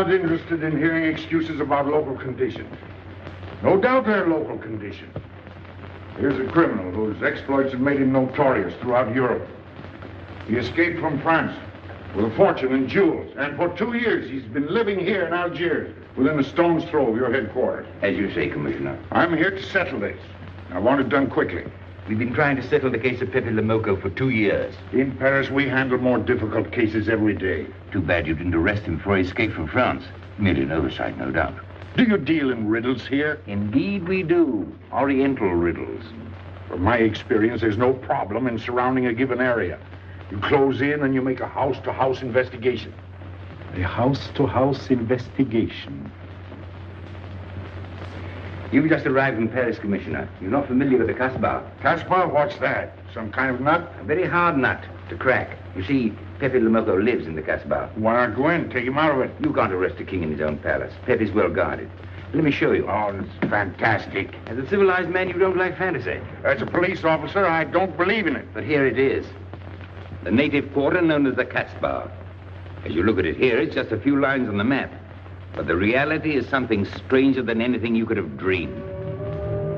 not interested in hearing excuses about local conditions. No doubt they're local conditions. Here's a criminal whose exploits have made him notorious throughout Europe. He escaped from France with a fortune in jewels, and for 2 years he's been living here in Algiers, within a stone's throw of your headquarters. As you say, Commissioner. I'm here to settle this. I want it done quickly. We've been trying to settle the case of Pépé le Moko for 2 years. In Paris, we handle more difficult cases every day. Too bad you didn't arrest him before he escaped from France. Merely an oversight, no doubt. Do you deal in riddles here? Indeed we do. Oriental riddles. From my experience, there's no problem in surrounding a given area. You close in and you make a house-to-house investigation. A house-to-house investigation. You've just arrived in Paris, Commissioner. You're not familiar with the Casbah. Casbah? What's that? Some kind of nut? A very hard nut to crack. You see, Pépé le Moko lives in the Casbah. Why not go in? Take him out of it. You can't arrest a king in his own palace. Pépé's well guarded. Let me show you. Oh, it's fantastic. As a civilized man, you don't like fantasy. As a police officer, I don't believe in it. But here it is. The native quarter known as the Casbah. As you look at it here, it's just a few lines on the map. But the reality is something stranger than anything you could have dreamed.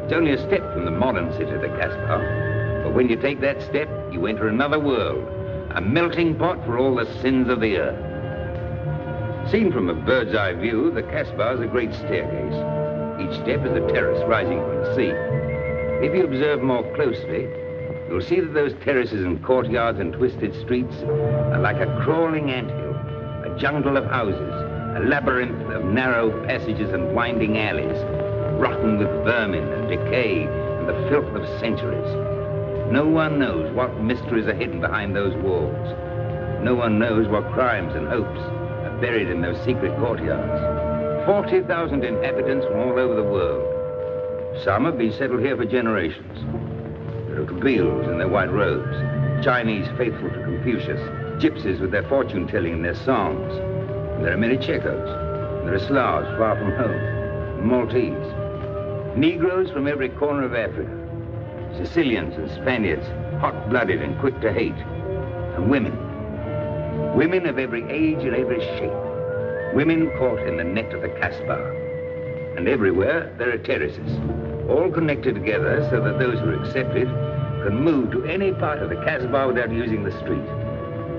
It's only a step from the modern city, the Casbah. But when you take that step, you enter another world. A melting pot for all the sins of the earth. Seen from a bird's eye view, the Casbah is a great staircase. Each step is a terrace rising from the sea. If you observe more closely, you'll see that those terraces and courtyards and twisted streets are like a crawling anthill, a jungle of houses, a labyrinth of narrow passages and winding alleys, rotten with vermin and decay and the filth of centuries. No one knows what mysteries are hidden behind those walls. No one knows what crimes and hopes are buried in those secret courtyards. 40,000 inhabitants from all over the world. Some have been settled here for generations. There are Kabyles in their white robes, Chinese faithful to Confucius, gypsies with their fortune-telling and their songs. And there are many Checos. There are Slavs far from home, Maltese, Negroes from every corner of Africa, Sicilians and Spaniards, hot-blooded and quick to hate, and women. Women of every age and every shape. Women caught in the net of the Casbah. And everywhere there are terraces, all connected together so that those who are accepted can move to any part of the Casbah without using the street.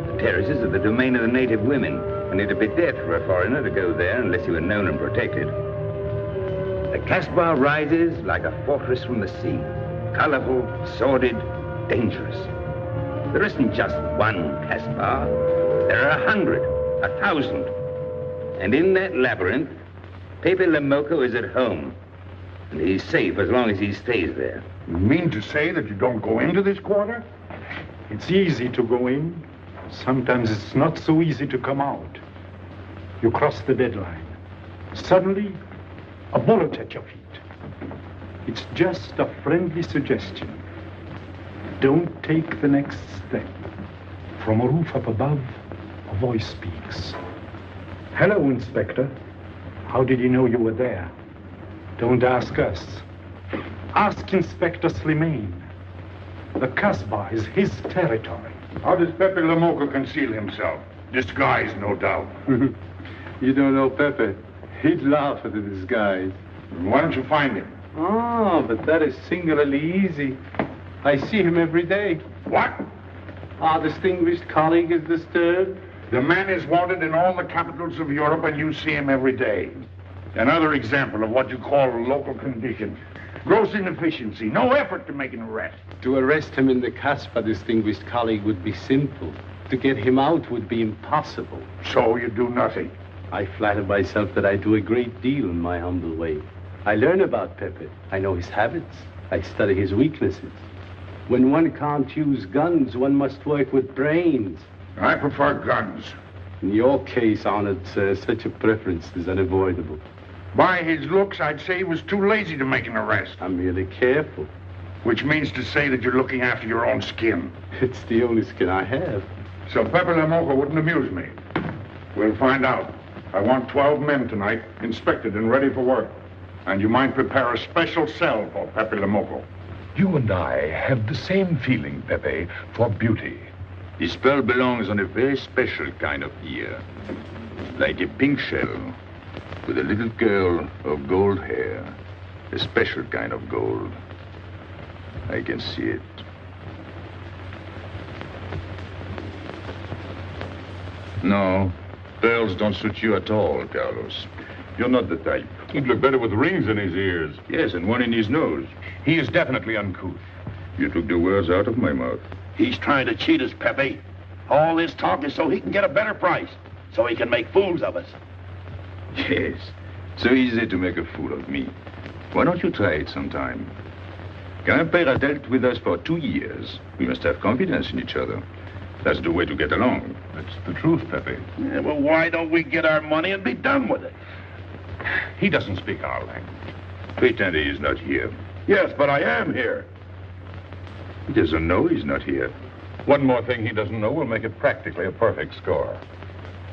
The terraces are the domain of the native women, and it'd be death for a foreigner to go there unless he were known and protected. The Casbah rises like a fortress from the sea, colorful, sordid, dangerous. There isn't just one Casbah. There are 100, 1,000. And in that labyrinth, Pépé le Moko is at home. And he's safe as long as he stays there. You mean to say that you don't go into this quarter? It's easy to go in. Sometimes it's not so easy to come out. You cross the deadline. Suddenly, a bullet at your feet. It's just a friendly suggestion. Don't take the next step. From a roof up above, a voice speaks. Hello, Inspector. How did you know you were there? Don't ask us. Ask Inspector Slimane. The Casbah is his territory. How does Pépé le Moko conceal himself? Disguised, no doubt. You don't know Pépé. He'd laugh at the disguise. Why don't you find him? Oh, but that is singularly easy. I see him every day. What? Our distinguished colleague is disturbed. The man is wanted in all the capitals of Europe, and you see him every day. Another example of what you call local conditions. Gross inefficiency, no effort to make an arrest. To arrest him in the Casbah, distinguished colleague, would be simple. To get him out would be impossible. So you do nothing? I flatter myself that I do a great deal in my humble way. I learn about Pépé. I know his habits. I study his weaknesses. When one can't use guns, one must work with brains. I prefer guns. In your case, honored sir, such a preference is unavoidable. By his looks, I'd say he was too lazy to make an arrest. I'm merely careful. Which means to say that you're looking after your own skin. It's the only skin I have. So Pépé le Moko wouldn't amuse me. We'll find out. I want 12 men tonight, inspected and ready for work. And you might prepare a special cell for Pépé le Moko. You and I have the same feeling, Pépé, for beauty. This pearl belongs on a very special kind of ear. like a pink shell, with a little curl of gold hair, a special kind of gold. I can see it. No, pearls don't suit you at all, Carlos. You're not the type. He'd look better with rings in his ears. Yes, and one in his nose. He is definitely uncouth. You took the words out of my mouth. He's trying to cheat us, Pepe. All this talk is so he can get a better price, so he can make fools of us. Yes, so easy to make a fool of me. Why don't you try it sometime? Grandpère has dealt with us for 2 years. We must have confidence in each other. That's the way to get along. That's the truth, Pepe. Yeah, well, why don't we get our money and be done with it? He doesn't speak our language. Pretend he is not here. Yes, but I am here. He doesn't know he's not here. One more thing he doesn't know will make it practically a perfect score.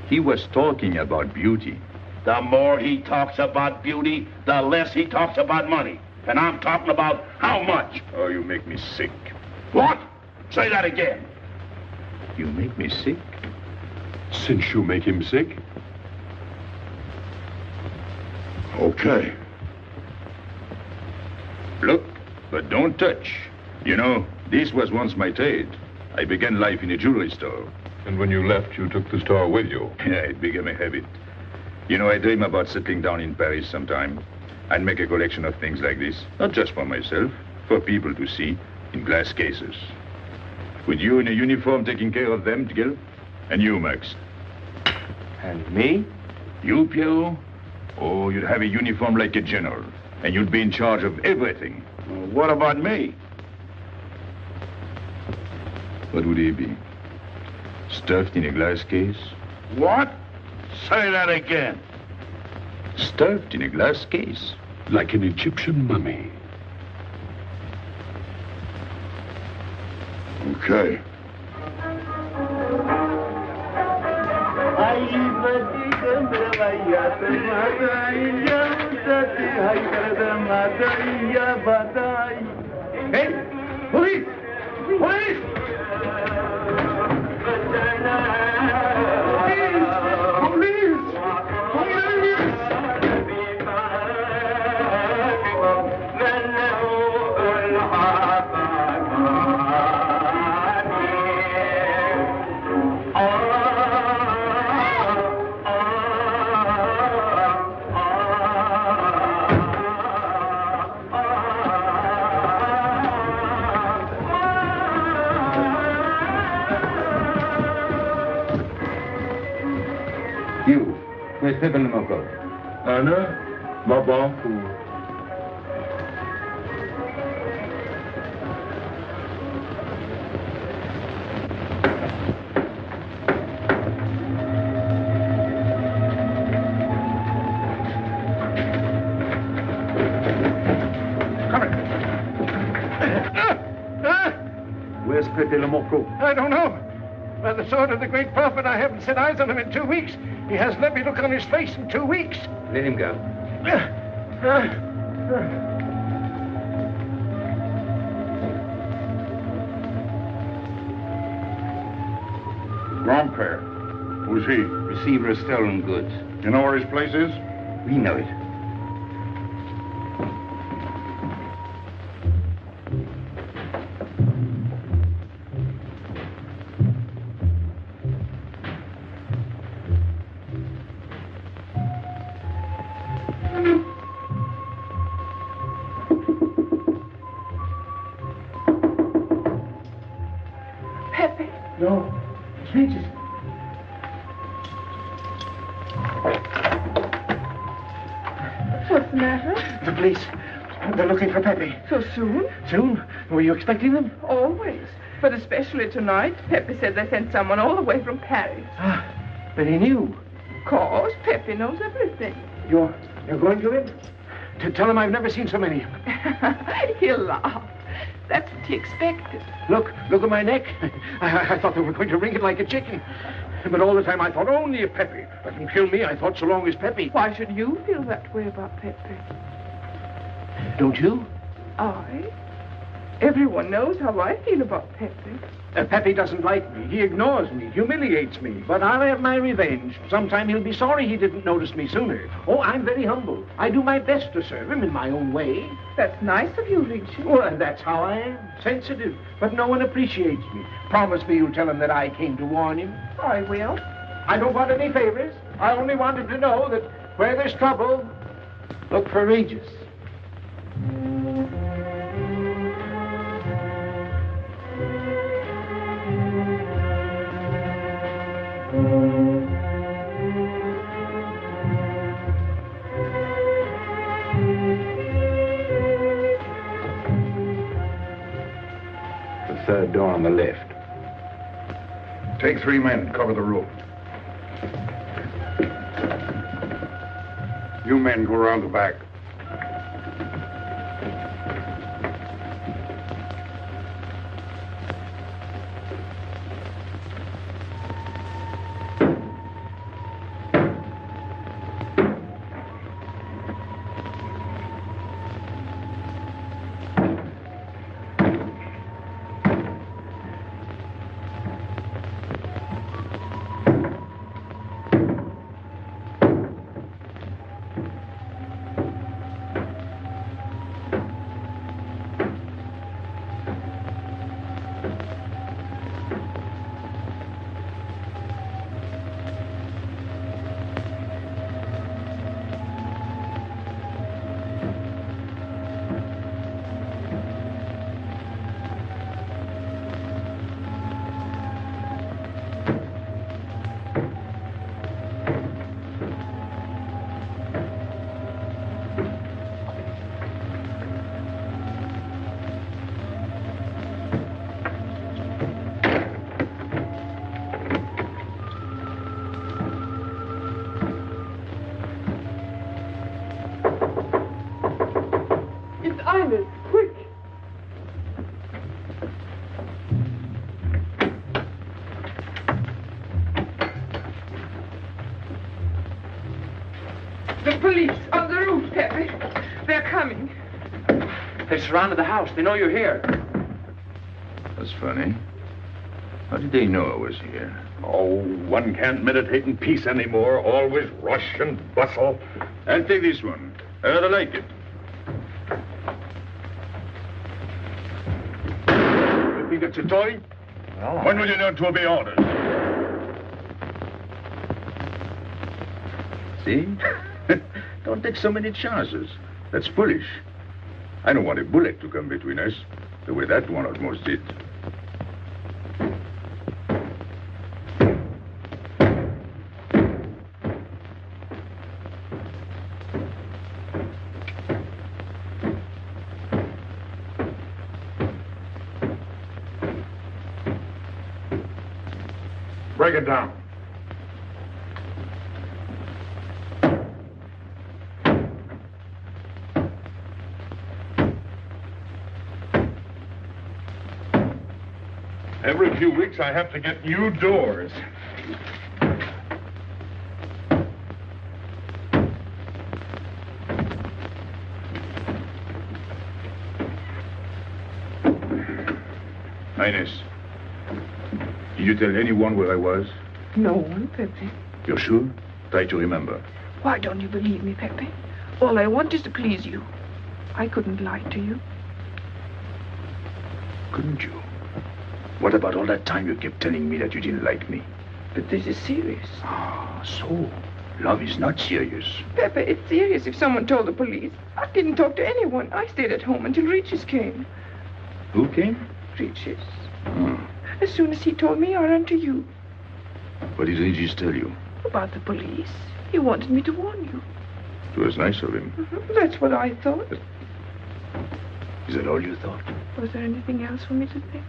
He was talking about beauty. The more he talks about beauty, the less he talks about money. And I'm talking about how much. Oh, you make me sick. What? Say that again. You make me sick? Since you make him sick? Okay. Look, but don't touch. You know, this was once my trade. I began life in a jewelry store. And when you left, you took the store with you. Yeah, it became a habit. You know, I dream about settling down in Paris sometime. I'd make a collection of things like this. Not just for myself, for people to see, in glass cases. With you in a uniform taking care of them, Gil? And you, Max? And me? You, Pierrot? Oh, you'd have a uniform like a general. And you'd be in charge of everything. Well, what about me? What would he be? Stuffed in a glass case? What? Say that again. Stuffed in a glass case. Like an Egyptian mummy. Okay. Hey! Police! Police! You, where's Pépé le Moko? Anna, Mabanku. Where's Pépé le Moko? I don't know. By the sword of the great prophet, I haven't set eyes on him in 2 weeks. He hasn't let me look on his face in 2 weeks. Let him go. Grandpère. Who's he? Receiver of stolen goods. You know where his place is? We know it. No, it's Regis. What's the matter? The police. They're looking for Pepe. So soon? Soon? Were you expecting them? Always. But especially tonight. Pepe said they sent someone all the way from Paris. Ah, but he knew. Of course, Pepe knows everything. You're going to him? To tell him I've never seen so many. He'll laugh. That's what he expected. Look at my neck. I thought they were going to ring it like a chicken. But all the time I thought only if Pepe doesn't kill me, I thought so long as Pepe. Why should you feel that way about Pepe? Don't you? I? Everyone knows how I feel about Pepe. Pepe doesn't like me. He ignores me, humiliates me. But I'll have my revenge. Sometime he'll be sorry he didn't notice me sooner. Oh, I'm very humble. I do my best to serve him in my own way. That's nice of you, Richard. Well, and that's how I am. Sensitive. But no one appreciates me. Promise me you'll tell him that I came to warn him. I will. I don't want any favors. I only want him to know that where there's trouble, look for Regis. The third door on the left. Take 3 men, cover the room. You men go around the back. They surrounded the house. They know you're here. That's funny. How did they know I was here? Oh, one can't meditate in peace anymore. Always rush and bustle. I'll take this one. I rather like it. You think it's a toy? Well, when will you learn to obey orders? See? Don't take so many chances. That's foolish. I don't want a bullet to come between us, the way that one almost did. Break it down. Every few weeks I have to get new doors. Highness, did you tell anyone where I was? No one, Pepe. You're sure? Try to remember. Why don't you believe me, Pepe? All I want is to please you. I couldn't lie to you. Couldn't you? What about all that time you kept telling me that you didn't like me? But this is serious. Ah, so love is not serious. Pepe, it's serious if someone told the police. I didn't talk to anyone. I stayed at home until Regis came. Who came? Regis. Hmm. As soon as he told me, I ran to you. What did Regis tell you? About the police. He wanted me to warn you. It was nice of him. That's what I thought. Is that all you thought? Was there anything else for me to think?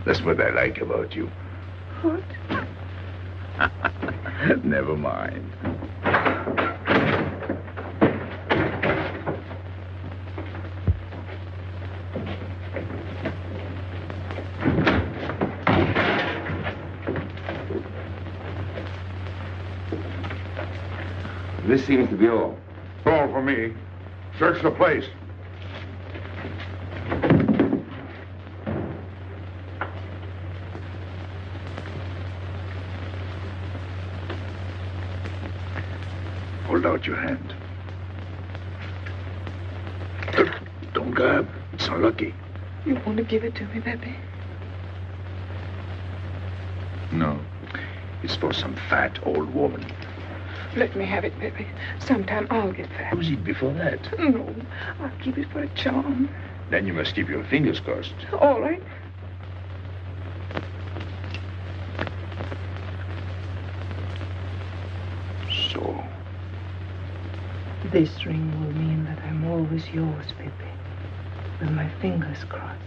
That's what I like about you. What? Never mind. This seems to be all. All for me. Search the place. about your hand. Don't grab. It's unlucky. You want to give it to me, Pépé? No. It's for some fat old woman. Let me have it, Pépé. Sometime I'll get fat. Use it before that. No, I'll keep it for a charm. Then you must keep your fingers crossed. All right. So. This ring will mean that I'm always yours, Pépé. With my fingers crossed.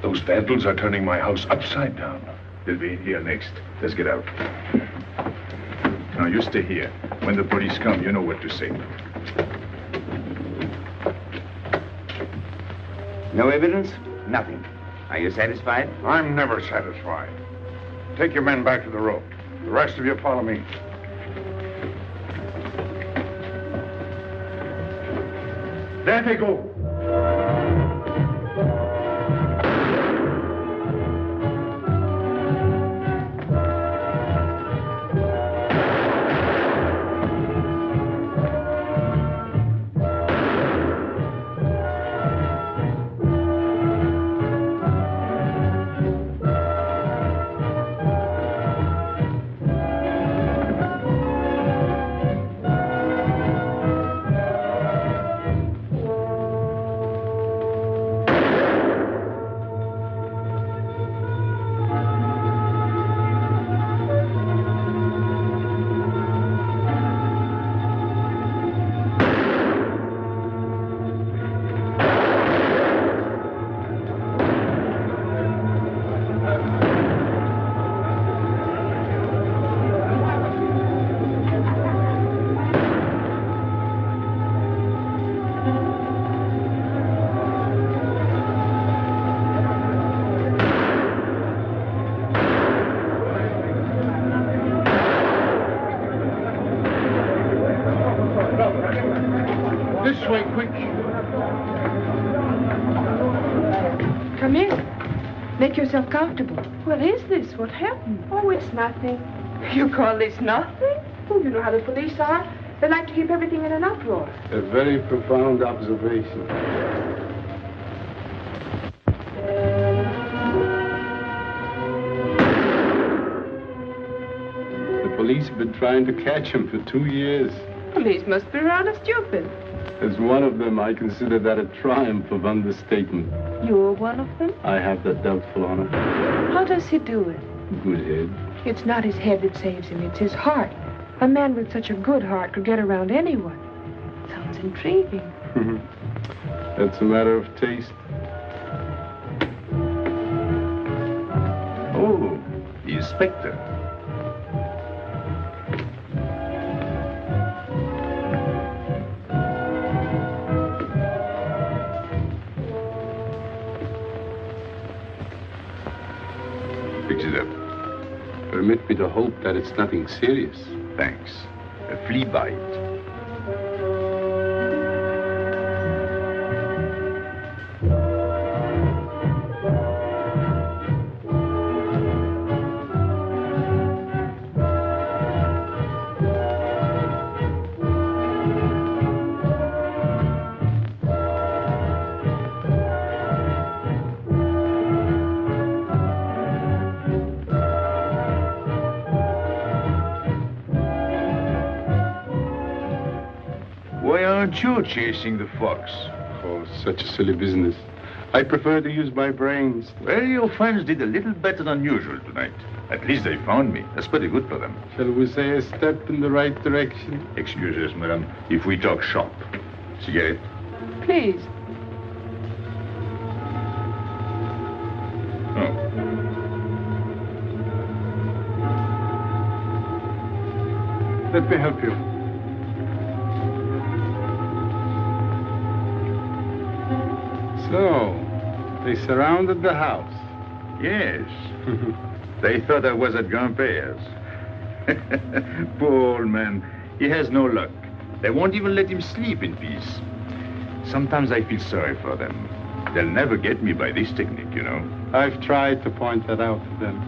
Those vandals are turning my house upside down. They'll be in here next. Let's get out. Now, you stay here. When the police come, you know what to say. No evidence? Nothing. Are you satisfied? I'm never satisfied. Take your men back to the road. The rest of you follow me. There they go. This way, quick. Come in. Make yourself comfortable. What is this? What happened? Oh, it's nothing. You call this nothing? Oh, you know how the police are. They like to keep everything in an uproar. A very profound observation. The police have been trying to catch him for 2 years. Police must be rather stupid. As one of them, I consider that a triumph of understatement. You're one of them? I have that doubtful honor. How does he do it? Good head. It's not his head that saves him, it's his heart. A man with such a good heart could get around anyone. Sounds intriguing. That's a matter of taste. Oh, the inspector. Fix it up. Permit me to hope that it's nothing serious. Thanks. A flea bite. Why aren't you chasing the fox? Oh, such a silly business. I prefer to use my brains. Well, your friends did a little better than usual tonight. At least they found me. That's pretty good for them. Shall we say a step in the right direction? Excuse us, madam, if we talk shop. Cigarette? Please. Oh. Let me help you. So, they surrounded the house. Yes. They thought I was at Grandpère's. Poor old man. He has no luck. They won't even let him sleep in peace. Sometimes I feel sorry for them. They'll never get me by this technique, you know. I've tried to point that out to them.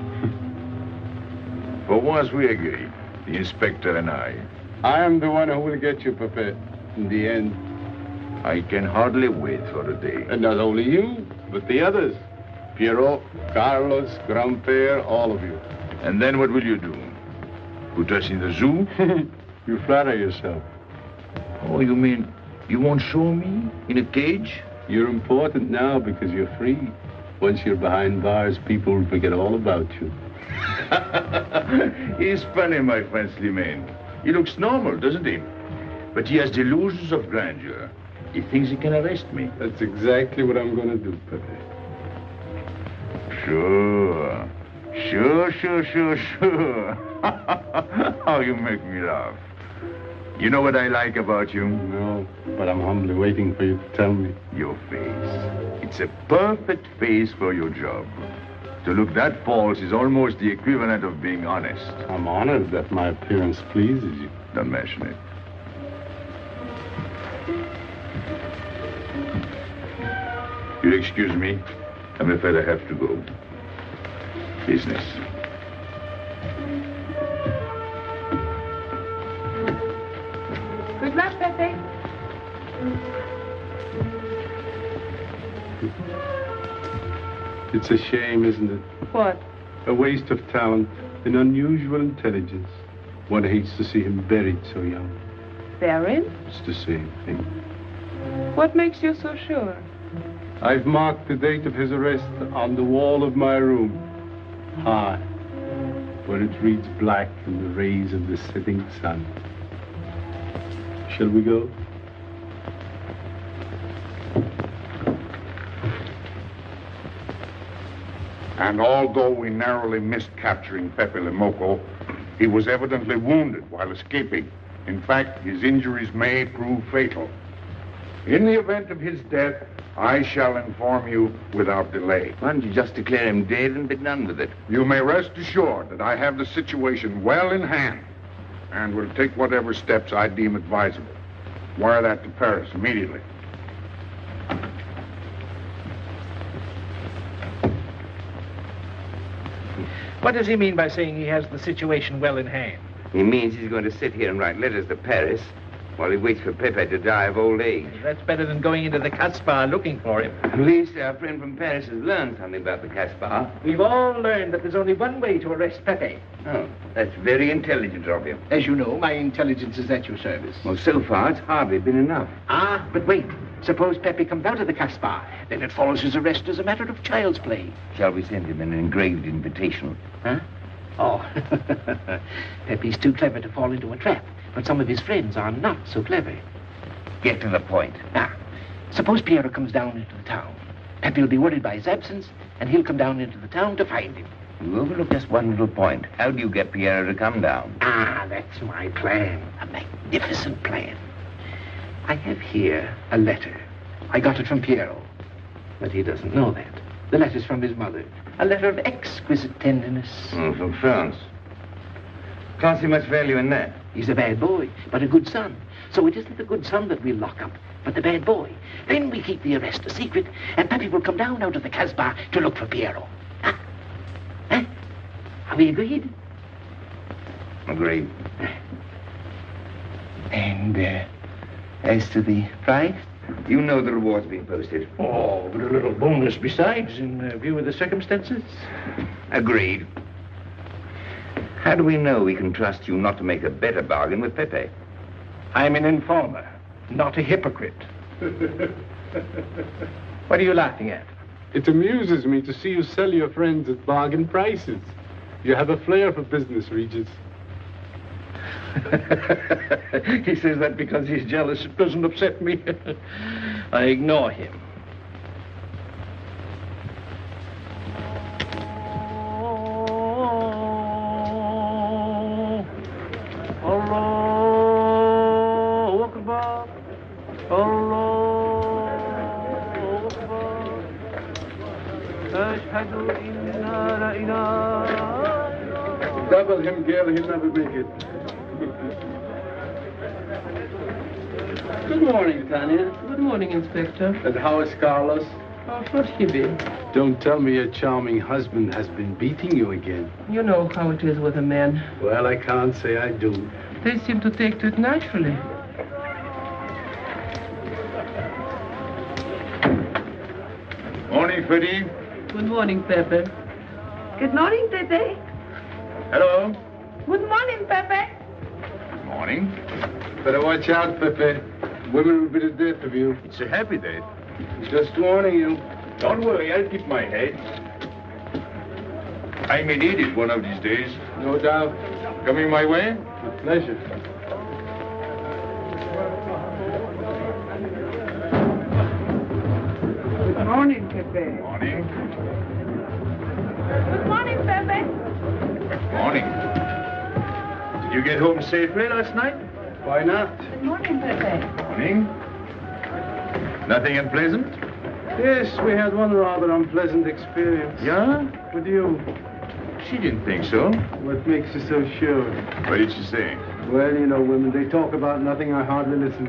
For once we agree, the inspector and I. I am the one who will get you, Pépé, in the end. I can hardly wait for the day. And not only you, but the others. Pierrot, Carlos, Grandpère, all of you. And then what will you do? Put us in the zoo? You flatter yourself. Oh, you mean you won't show me in a cage? You're important now because you're free. Once you're behind bars, people will forget all about you. He's funny, my friend Slimane. He looks normal, doesn't he? But he has delusions of grandeur. He thinks he can arrest me. That's exactly what I'm going to do, Pépé. Sure. Sure. How you make me laugh. You know what I like about you? No, but I'm humbly waiting for you to tell me. Your face. It's a perfect face for your job. To look that false is almost the equivalent of being honest. I'm honored that my appearance pleases you. Don't mention it. You'll excuse me. I'm afraid I have to go. Business. Good luck, Pepe. It's a shame, isn't it? What? A waste of talent, an unusual intelligence. One hates to see him buried so young. Buried? It's the same thing. What makes you so sure? I've marked the date of his arrest on the wall of my room. High, where it reads black in the rays of the setting sun. Shall we go? And although we narrowly missed capturing Pépé le Moko, he was evidently wounded while escaping. In fact, his injuries may prove fatal. In the event of his death, I shall inform you without delay. Why don't you just declare him dead and be done with it? You may rest assured that I have the situation well in hand and will take whatever steps I deem advisable. Wire that to Paris immediately. What does he mean by saying he has the situation well in hand? He means he's going to sit here and write letters to Paris while he waits for Pépé to die of old age. That's better than going into the Casbah looking for him. At least our friend from Paris has learned something about the Casbah. We've all learned that there's only one way to arrest Pépé. Oh, that's very intelligent of you. As you know, my intelligence is at your service. Well, so far, it's hardly been enough. Ah, but wait. Suppose Pépé comes out of the Casbah. Then it follows his arrest as a matter of child's play. Shall we send him an engraved invitation? Huh? Oh, Pépé's too clever to fall into a trap. But some of his friends are not so clever. Get to the point. Now, suppose Pierre comes down into the town. Pépé will be worried by his absence, and he'll come down into the town to find him. You overlook just one little point. How do you get Pierre to come down? Ah, that's my plan. A magnificent plan. I have here a letter. I got it from Pierrot. But he doesn't know that. The letter's from his mother. A letter of exquisite tenderness. From France. Can't see much value in that. He's a bad boy, but a good son. So it isn't the good son that we'll lock up, but the bad boy. Then we keep the arrest a secret, and Pépé will come down out of the Casbah to look for Pierrot. Huh? Huh? Are we agreed? Agreed. And, as to the prize? You know the reward's been posted. Oh, but a little bonus besides, in view of the circumstances. Agreed. How do we know we can trust you not to make a better bargain with Pépé? I'm an informer, not a hypocrite. What are you laughing at? It amuses me to see you sell your friends at bargain prices. You have a flair for business, Regis. He says that because he's jealous. It doesn't upset me. I ignore him. Double him, Gale, he'll never make it. Good morning, Tanya. Good morning, Inspector. And how is Carlos? Oh, Hedy. Don't tell me your charming husband has been beating you again. You know how it is with a man. Well, I can't say I do. They seem to take to it naturally. Morning, Freddie. Good morning, Pépé. Good morning, Pépé. Hello. Good morning, Pépé. Morning. Better watch out, Pépé. Women will be the death of you. It's a happy day. Just warning you. Don't worry, I'll keep my head. I may need it one of these days. No doubt. Coming my way? With pleasure. Good morning, Pépé. Morning. Good morning, Pépé. Morning. Did you get home safely last night? Why not? Good morning, Pépé. Morning. Nothing unpleasant? Yes, we had one rather unpleasant experience. Yeah? With you. She didn't think so. What makes you so sure? What did she say? Well, you know, women, they talk about nothing. I hardly listen.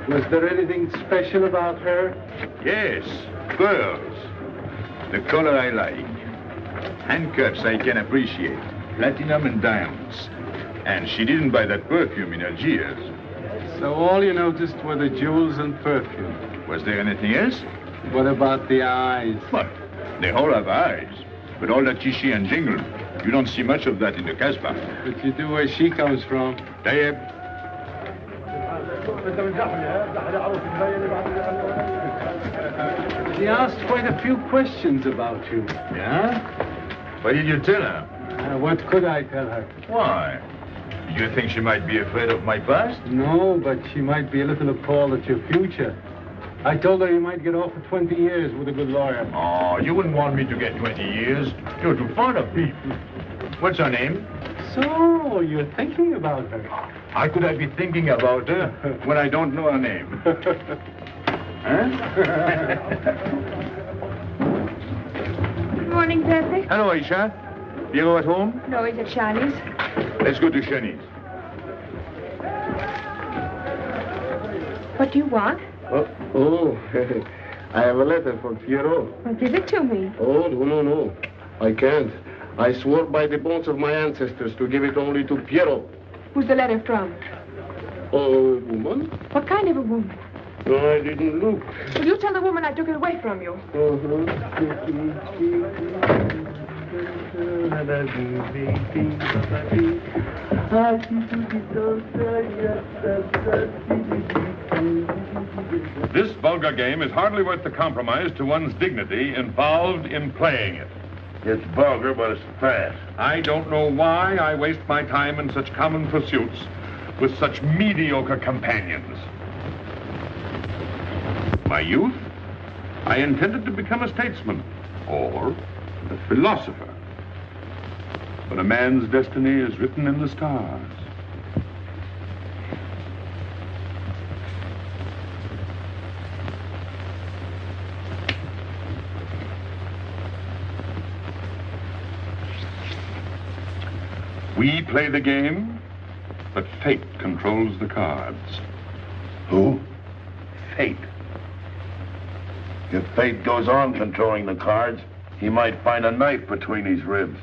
Was there anything special about her? Yes, pearls. The color I like. Handcuffs I can appreciate. Platinum and diamonds. And she didn't buy that perfume in Algiers. So all you noticed were the jewels and perfume. Was there anything else? What about the eyes? What? They all have eyes. But all that chichi and jingle, you don't see much of that in the Casbah. But you do where she comes from. Tayyib. She asked quite a few questions about you. Yeah? What did you tell her? What could I tell her? Why? Did you think she might be afraid of my past? No, but she might be a little appalled at your future. I told her you might get off for 20 years with a good lawyer. Oh, you wouldn't want me to get 20 years. You're too fond of people. What's her name? So, you're thinking about her. How could I be thinking about her when I don't know her name? Huh? Good morning, Pépé. Hello, Aisha. Piero at home? No, he's at Shani's. Let's go to Shani's. What do you want? Oh, I have a letter for Piero. Well, give it to me. Oh, no. I can't. I swore by the bones of my ancestors to give it only to Piero. Who's the letter from? Oh, woman? What kind of a woman? No, I didn't look. Will you tell the woman I took it away from you? This vulgar game is hardly worth the compromise to one's dignity involved in playing it. It's vulgar, but it's fast. I don't know why I waste my time in such common pursuits with such mediocre companions. My youth, I intended to become a statesman or a philosopher. But a man's destiny is written in the stars. We play the game, but fate controls the cards. Who? Fate. If fate goes on controlling the cards, he might find a knife between his ribs.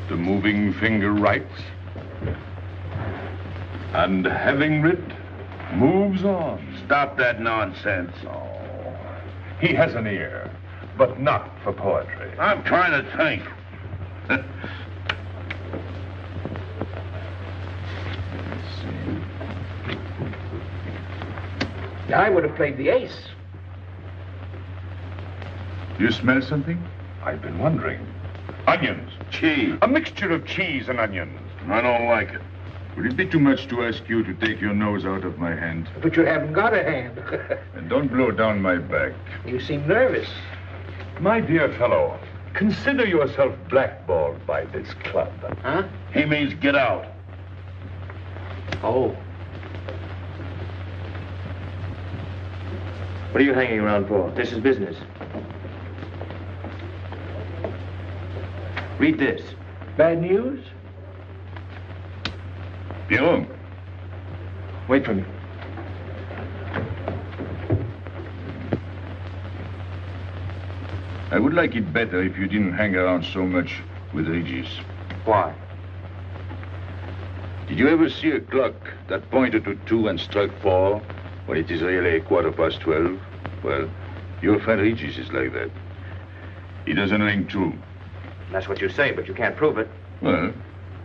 The moving finger writes, and having writ, moves on. Stop that nonsense. Oh, he has an ear, but not for poetry. I'm trying to think. I would have played the ace. You smell something? I've been wondering. Onions. Cheese. A mixture of cheese and onions. I don't like it. Would it be too much to ask you to take your nose out of my hand? But you haven't got a hand. And don't blow down my back. You seem nervous. My dear fellow, consider yourself blackballed by this club. Huh? He means get out. Oh. What are you hanging around for? This is business. Read this. Bad news? Pierrot. Wait for me. I would like it better if you didn't hang around so much with Regis. Why? Did you ever see a clock that pointed to 2 and struck 4 when it is really 12:15? Well, your friend Regis is like that. He doesn't ring true. That's what you say, but you can't prove it. Well,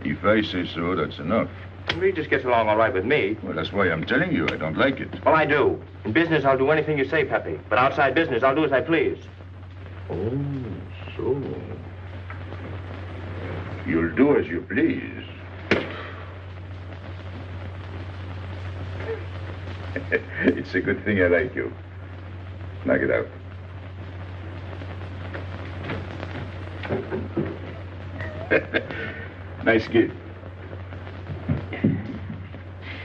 if I say so, that's enough. Regis gets along all right with me. Well, that's why I'm telling you I don't like it. Well, I do. In business, I'll do anything you say, Pepe. But outside business, I'll do as I please. Oh, so. You'll do as you please. It's a good thing I like you. Knock it out. Nice kid.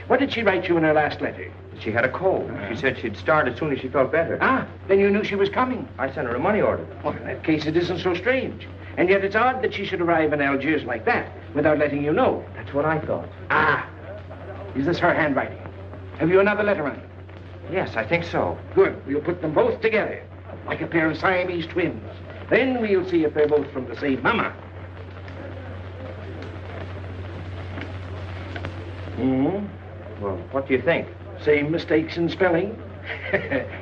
What did she write you in her last letter? She had a cold. She said she'd start as soon as she felt better. Ah, then you knew she was coming. I sent her a money order. Well, in that case, it isn't so strange. And yet it's odd that she should arrive in Algiers like that without letting you know. That's what I thought. Ah, is this her handwriting? Have you another letter on it? Yes, I think so. Good. We'll put them both together, like a pair of Siamese twins. Then we'll see if they're both from the same mama. Well, what do you think? Same mistakes in spelling.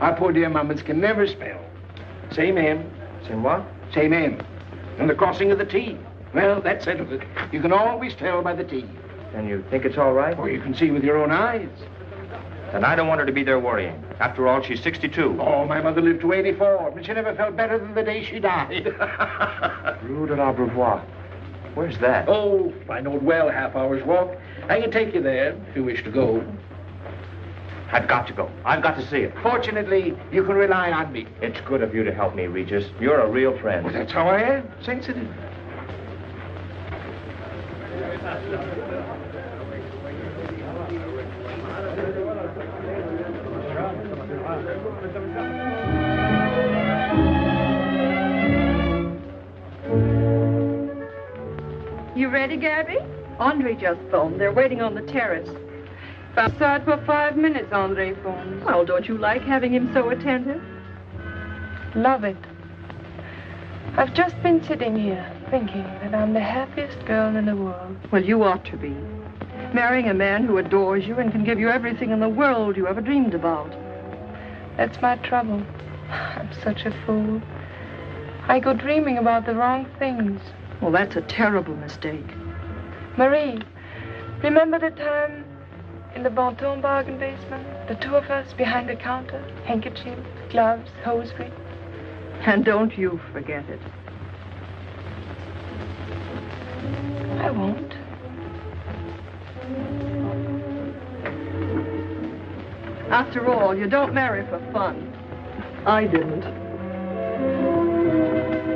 Our poor dear mamas can never spell. Same M. Same what? Same M. And the crossing of the T. Well, that settles it. You can always tell by the T. And you think it's all right? Or you can see with your own eyes. Then I don't want her to be there worrying. After all, she's 62. Oh, my mother lived to 84, but she never felt better than the day she died. Rue de l'Abreuvoir. Where's that? Oh, I know it well, half hour's walk. I can take you there if you wish to go. I've got to go. I've got to see it. Fortunately, you can rely on me. It's good of you to help me, Regis. You're a real friend. Well, that's how I am. Sensitive. You ready, Gabby? Andre just phoned. They're waiting on the terrace. Outside for 5 minutes, Andre phones. Well, don't you like having him so attentive? Love it. I've just been sitting here thinking that I'm the happiest girl in the world. Well, you ought to be. Marrying a man who adores you and can give you everything in the world you ever dreamed about. That's my trouble. I'm such a fool. I go dreaming about the wrong things. Well, that's a terrible mistake. Marie, remember the time in the Bonton bargain basement? The two of us behind the counter, handkerchiefs, gloves, hosiery. And don't you forget it. I won't. After all, you don't marry for fun. I didn't.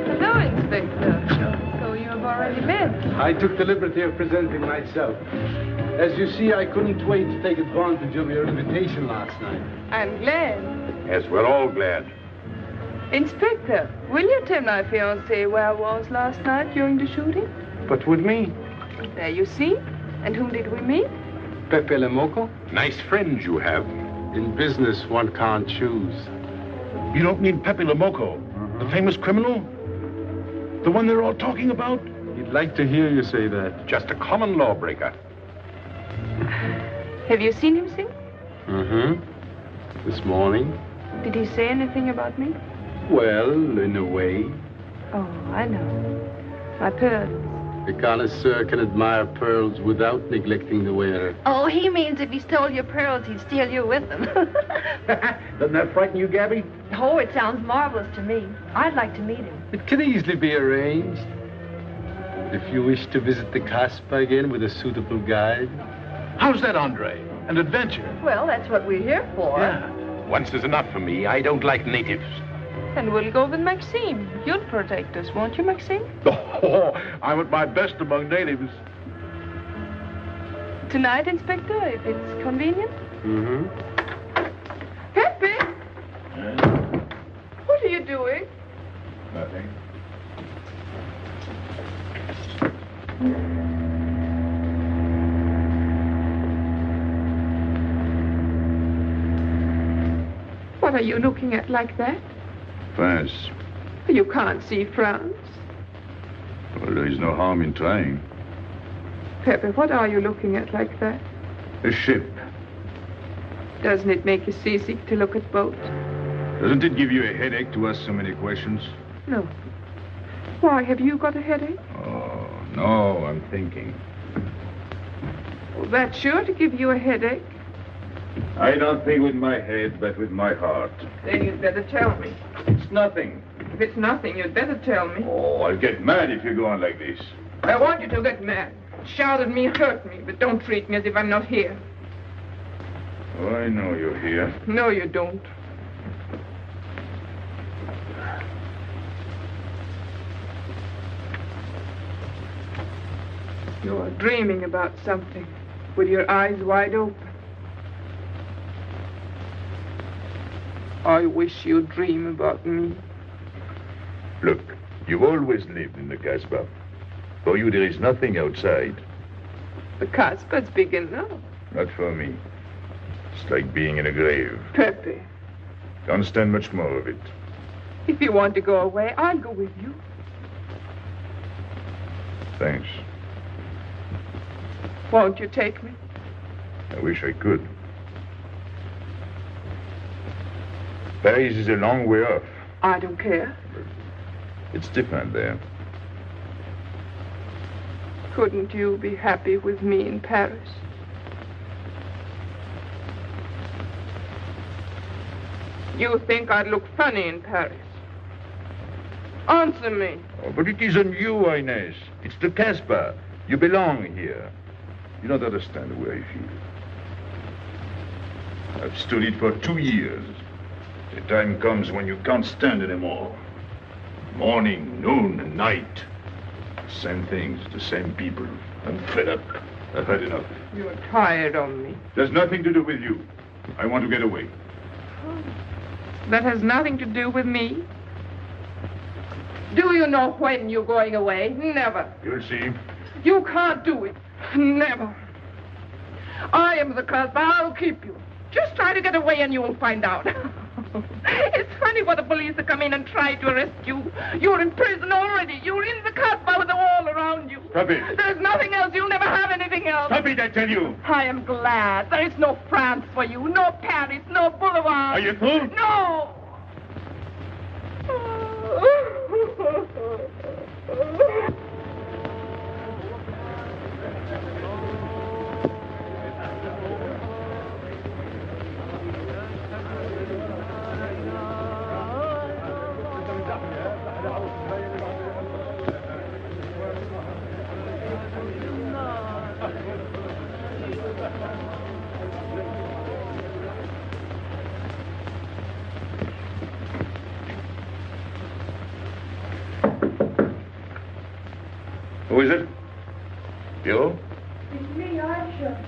Hello, Inspector. So you have already met. I took the liberty of presenting myself. As you see, I couldn't wait to take advantage of your invitation last night. I'm glad. Yes, we're all glad. Inspector, will you tell my fiancé where I was last night during the shooting? But with me? There you see. And whom did we meet? Pépé le Moko? Nice friends you have. In business, one can't choose. You don't mean Pépé le Moko, the famous criminal? The one they're all talking about? He'd like to hear you say that. Just a common lawbreaker. Have you seen him sing? Mm-hmm. This morning? Did he say anything about me? Well, in a way. Oh, I know. My pearls. The connoisseur can admire pearls without neglecting the wearer. Oh, he means if he stole your pearls, he'd steal you with them. Doesn't that frighten you, Gabby? Oh, it sounds marvelous to me. I'd like to meet him. It can easily be arranged. If you wish to visit the Casbah again with a suitable guide. How's that, Andre? An adventure? Well, that's what we're here for. Yeah. Once is enough for me. I don't like natives. And we'll go with Maxime. You'll protect us, won't you, Maxime? Oh, I'm at my best among natives. Tonight, Inspector, if it's convenient. Mm-hmm. Pepe! What are you doing? Nothing. What are you looking at like that? France. You can't see France. Well, there is no harm in trying. Pépé, what are you looking at like that? A ship. Doesn't it make you seasick to look at boats? Doesn't it give you a headache to ask so many questions? No. Why, have you got a headache? Oh, no, I'm thinking. Well, that's sure to give you a headache. I don't think with my head, but with my heart. Then you'd better tell me. It's nothing. If it's nothing, you'd better tell me. Oh, I'll get mad if you go on like this. I want you to get mad. Shout at me, hurt me, but don't treat me as if I'm not here. Oh, I know you're here. No, you don't. You're dreaming about something with your eyes wide open. I wish you'd dream about me. Look, you've always lived in the Casbah. For you, there is nothing outside. The Casbah's big enough. Not for me. It's like being in a grave. Pépé, Can't stand much more of it. if you want to go away, I'll go with you. Thanks. Won't you take me? I wish I could. Paris is a long way off. I don't care. It's different there. Couldn't you be happy with me in Paris? You think I'd look funny in Paris? Answer me. Oh, but it isn't you, Inez. It's the Casbah. You belong here. You don't understand the way I feel. I've stood it for 2 years. The time comes when you can't stand anymore. Morning, noon, and night. Same things, the same people. I'm fed up. I've had enough. You're tired of me. There's nothing to do with you. I want to get away. That has nothing to do with me. Do you know when you're going away? Never. You'll see. You can't do it. Never. I am the Casbah. I'll keep you. Just try to get away and you'll find out. It's funny what the police have come in and tried to arrest you. You're in prison already. You're in the Casbah with the wall around you. Stop it. There's nothing else. You'll never have anything else. Stop it, I tell you. I am glad. There is no France for you. No Paris. No Boulevard. Are you through? No. Who is it? You? It's me, Aisha.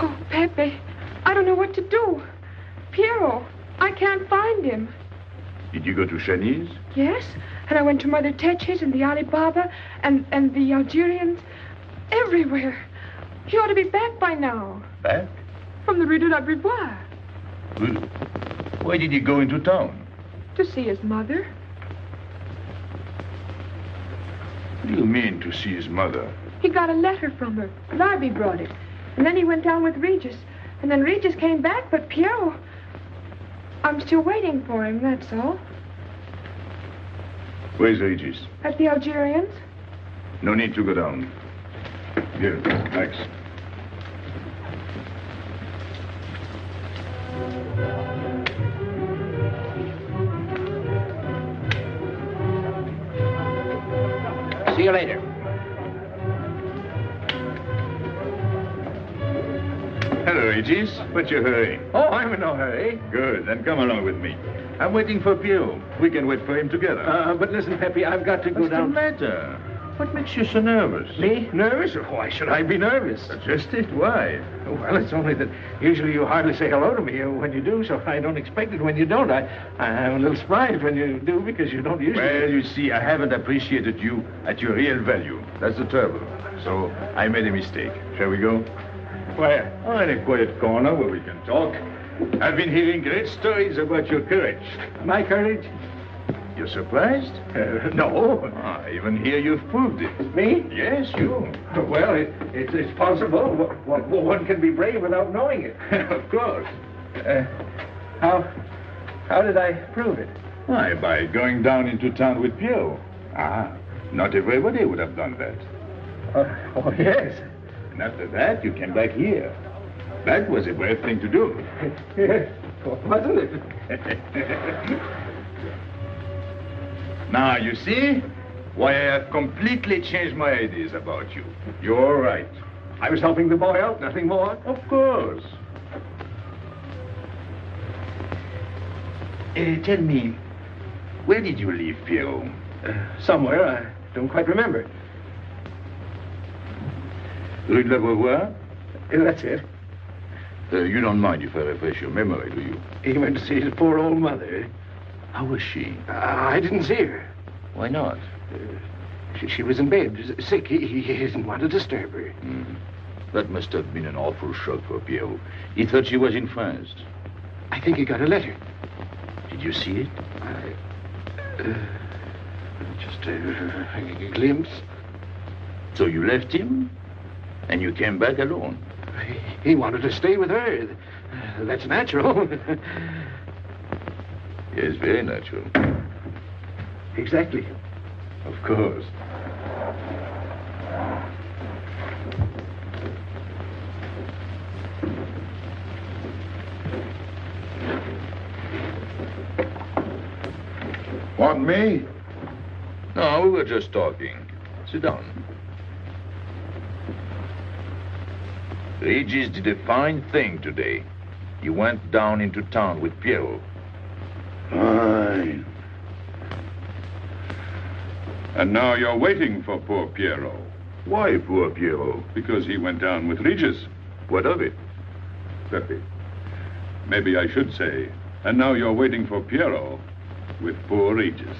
Oh, Pépé, I don't know what to do. Piero, I can't find him. Did you go to Chinese? Yes, and I went to Mother Tetch's and the Alibaba and the Algerians. Everywhere. He ought to be back by now. Back? From the Rue de la Brivoire. Why did he go into town? To see his mother. What do you mean, to see his mother? He got a letter from her. Larby brought it. And then he went down with Regis. And then Regis came back, but Piero... I'm still waiting for him, that's all. Where's Regis? At the Algerians. No need to go down. Here, thanks. See you later. Hello, Regis. What's your hurry? Oh, I'm in no hurry. Good, then come along with me. I'm waiting for Pio. We can wait for him together. But listen, Pepe, I've got to go What's down. the matter? What makes you so nervous? Me? Nervous? Why should I be nervous? Just it. Why? Well, it's only that usually you hardly say hello to me when you do, so I don't expect it when you don't. I'm a little surprised when you do because you don't usually... Well, you see, I haven't appreciated you at your real value. That's the trouble. So I made a mistake. Shall we go? Where? Oh, in a quiet corner where we can talk. I've been hearing great stories about your courage. My courage? You're surprised? No. I even hear you've proved it. Me? Yes, you. Well, it's possible. One can be brave without knowing it. Of course. How did I prove it? Why, by going down into town with Pierre. Not everybody would have done that. Oh, yes. And after that, you came back here. That was a brave thing to do. Yes, wasn't it? Now, you see why I have completely changed my ideas about you. You're right. I was helping the boy out, nothing more. Of course. Tell me, where did you leave Pierrot? Somewhere, I don't quite remember. Rue de la Beauvoir? That's it. You don't mind if I refresh your memory, do you? He went to see his poor old mother. How was she? I didn't see her. Why not? She was in bed, sick. He didn't want to disturb her. That must have been an awful shock for Pierrot. He thought she was in France. I think he got a letter. Did you see it? Just a glimpse. So you left him, and you came back alone? He wanted to stay with her. That's natural. Yes, very natural. Exactly. Of course. Want me? No, we were just talking. Sit down. Regis did a fine thing today. You went down into town with Pierrot. Fine. And now you're waiting for poor Pierrot. Why poor Pierrot? Because he went down with Regis. What of it? Pepe, maybe I should say, and now you're waiting for Pierrot with poor Regis.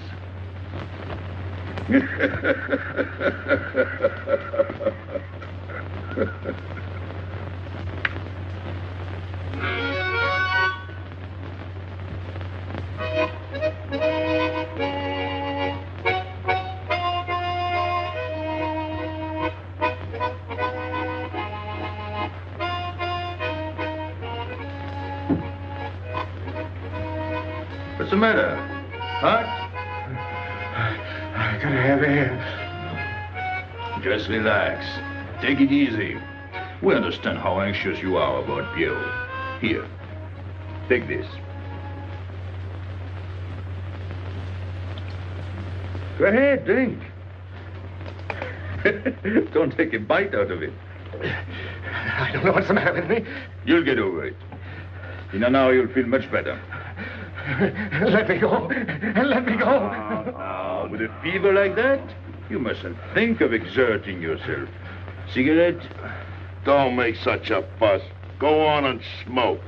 What's the matter? Huh? I gotta have air. Just relax. Take it easy. We understand how anxious you are about Pierrot. Here, take this. Go ahead, drink. Don't take a bite out of it. I don't know what's the matter with me. You'll get over it. In an hour, you'll feel much better. Let me go. Let me go. Now, with a fever like that, you mustn't think of exerting yourself. Cigarette? Don't make such a fuss. Go on and smoke.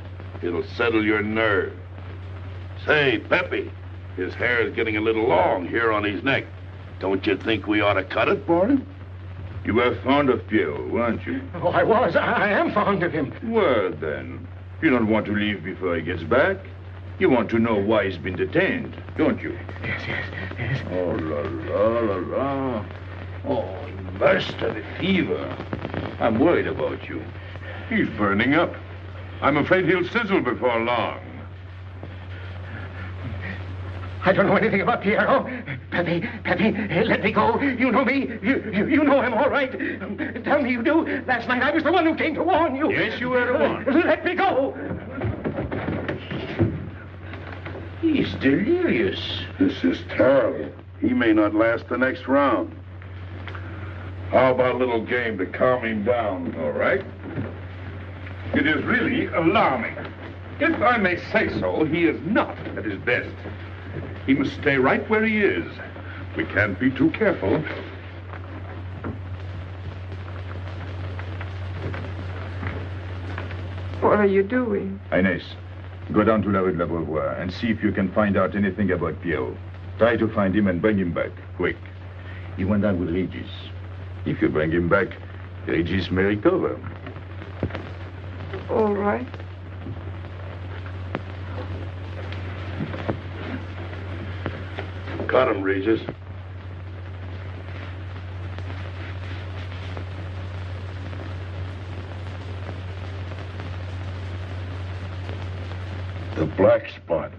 It'll settle your nerve. Say, Pepe, his hair is getting a little long here on his neck. Don't you think we ought to cut it for him? You were fond of Pierrot, weren't you? Oh, I was. I am fond of him. Well, then, you don't want to leave before he gets back. You want to know why he's been detained, don't you? Yes. Oh, la, la. Oh, he must have a fever. I'm worried about you. He's burning up. I'm afraid he'll sizzle before long. I don't know anything about Pierrot. Pepe, let me go. You know me. You know him all right. Tell me you do. Last night I was the one who came to warn you. Yes, you were the one. Let me go. He's delirious. This is terrible. He may not last the next round. How about a little game to calm him down? All right. It is really alarming. If I may say so, he is not at his best. He must stay right where he is. We can't be too careful. are you doing? Inés, go down to la rue de la Beauvoir and see if you can find out anything about Pierrot. Try to find him and bring him back, quick. He went down with Regis. If you bring him back, Regis may recover. All right. Got him, Regis. The black spot.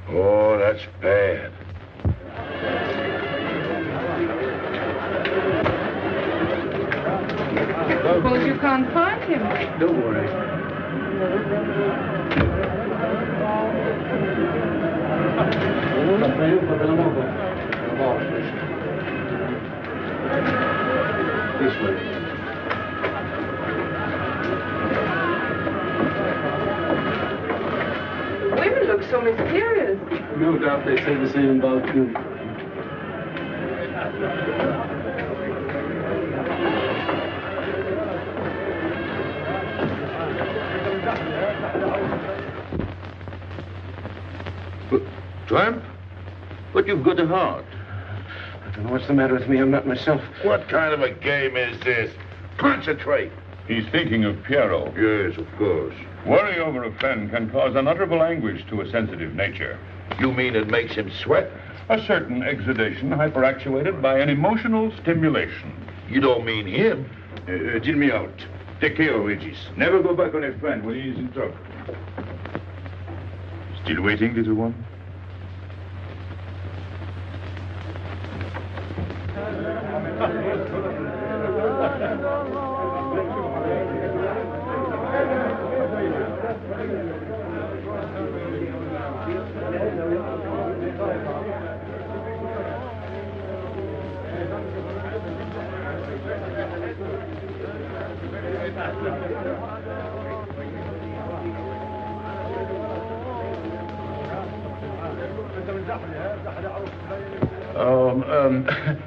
Oh, that's bad. Suppose you can't find him. Don't worry. This way. Women look so mysterious. No doubt they say the same about you. Tramp? But you've got a heart. I don't know what's the matter with me. I'm not myself. What kind of a game is this? Concentrate. He's thinking of Pierrot. Yes, of course. Worry over a friend can cause unutterable anguish to a sensitive nature. You mean it makes him sweat? A certain exudation hyperactuated by an emotional stimulation. You don't mean him? Deal me out. Take care of Regis. Never go back on a friend when he is in trouble. Still waiting, little one?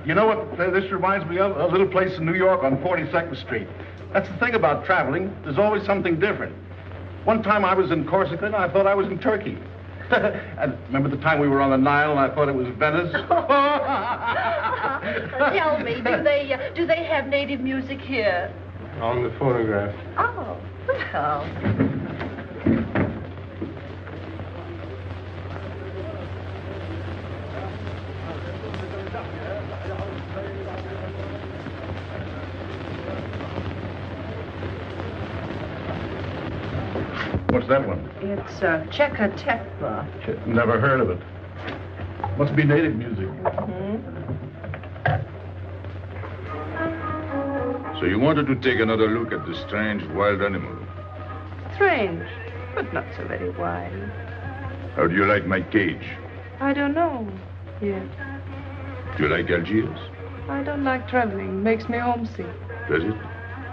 You know what this reminds me of? A little place in New York on 42nd Street. That's the thing about traveling. There's always something different. One time I was in Corsica and I thought I was in Turkey. And remember the time we were on the Nile and I thought it was Venice? Tell me, do they have native music here? On the photograph. Oh, well. What's that one? It's Checa Tekla. Never heard of it. Must be native music. So you wanted to take another look at the strange wild animal. Strange, but not so very wild. How do you like my cage? I don't know yet. Do you like Algiers? I don't like traveling. Makes me homesick. Does it?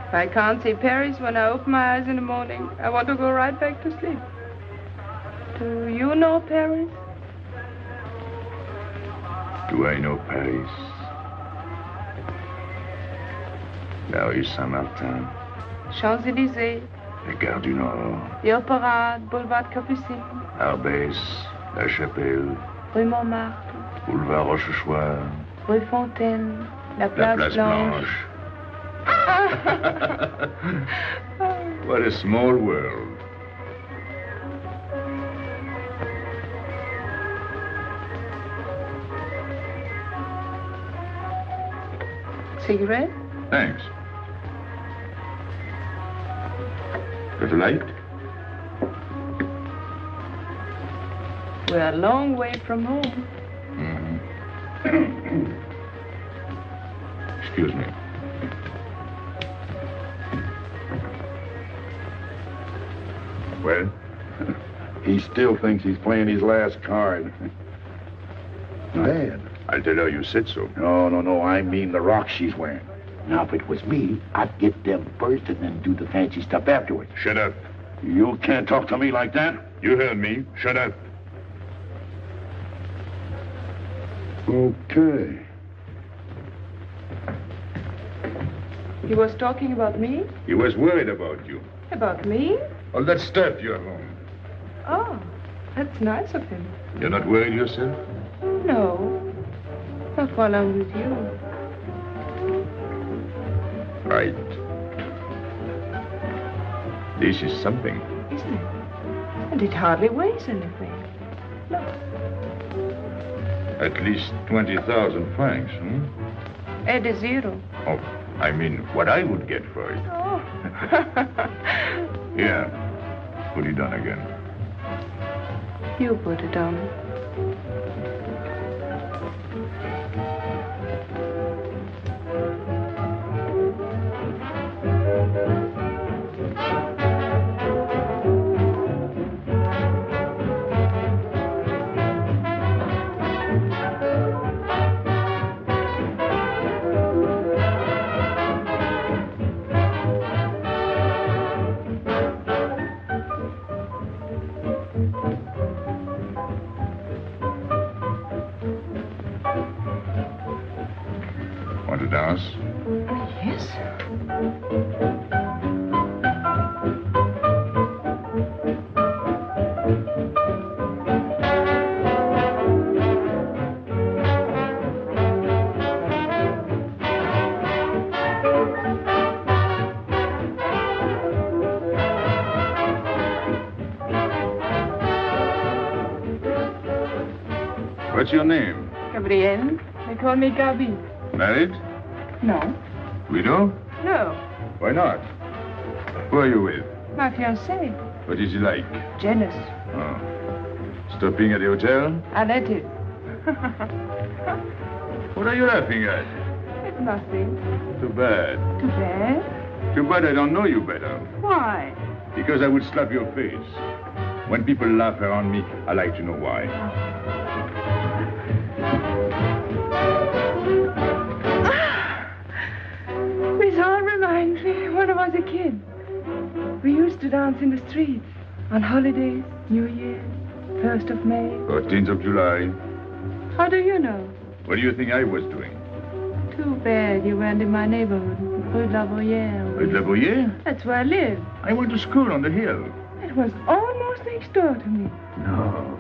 If I can't see Paris when I open my eyes in the morning, I want to go right back to sleep. Do you know Paris? Do I know Paris? La rue Saint-Martin. Champs-Élysées. La Gare du Nord. The Opera, Boulevard Capucine. Arbès. La Chapelle. Rue Montmartre. Boulevard Rochechouart. Rue Fontaine. La La Place, Place Blanche. Blanche. What a small world. Cigarette? Thanks. Got a light? We're a long way from home. Excuse me. Well? He still thinks he's playing his last card. Bad. I'll tell her you said so. No. I mean the rock she's wearing. Now, if it was me, I'd get them first and then do the fancy stuff afterwards. Shut up. You can't talk to me like that. You heard me. Shut up. Okay. He was talking about me? He was worried about you. About me? All that stuff you have on. Oh, that's nice of him. You're not worried yourself? No, not while I'm with you. Right. This is something. Isn't it? And it hardly weighs anything. Look. At least 20,000 francs, Add a zero. Oh, I mean, what I would get for it. Oh. Here, put it on again. You put it on. Want to dance? Yes. What's your name? Gabrielle. They call me Gabi. Married? No. Widow? No. Why not? Who are you with? My fiancé. What is he like? Jealous. Oh. Stopping at the hotel? I let him. What are you laughing at? It's nothing. Too bad. Too bad? Too bad I don't know you better. Why? Because I would slap your face. When people laugh around me, I like to know why. This all reminds me when I was a kid. We used to dance in the streets on holidays, New Year, 1st of May. 14th of July. How do you know? What do you think I was doing? Too bad you weren't in my neighborhood, Rue de la Bruyère. Rue de la Bruyère? That's where I live. I went to school on the hill. It was almost next door to me. No.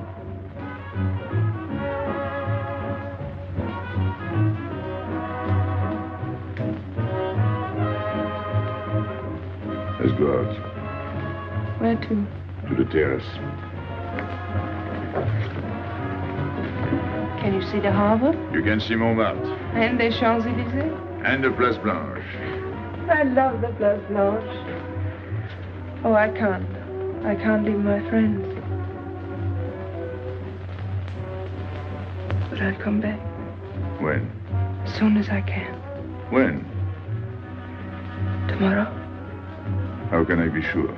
Let's go out. Where to? To the terrace. Can you see the harbor? You can see Montmartre. And the Champs-Élysées? And the Place Blanche. I love the Place Blanche. Oh, I can't. I can't leave my friends. But I'll come back. When? As soon as I can. When? Tomorrow. How can I be sure?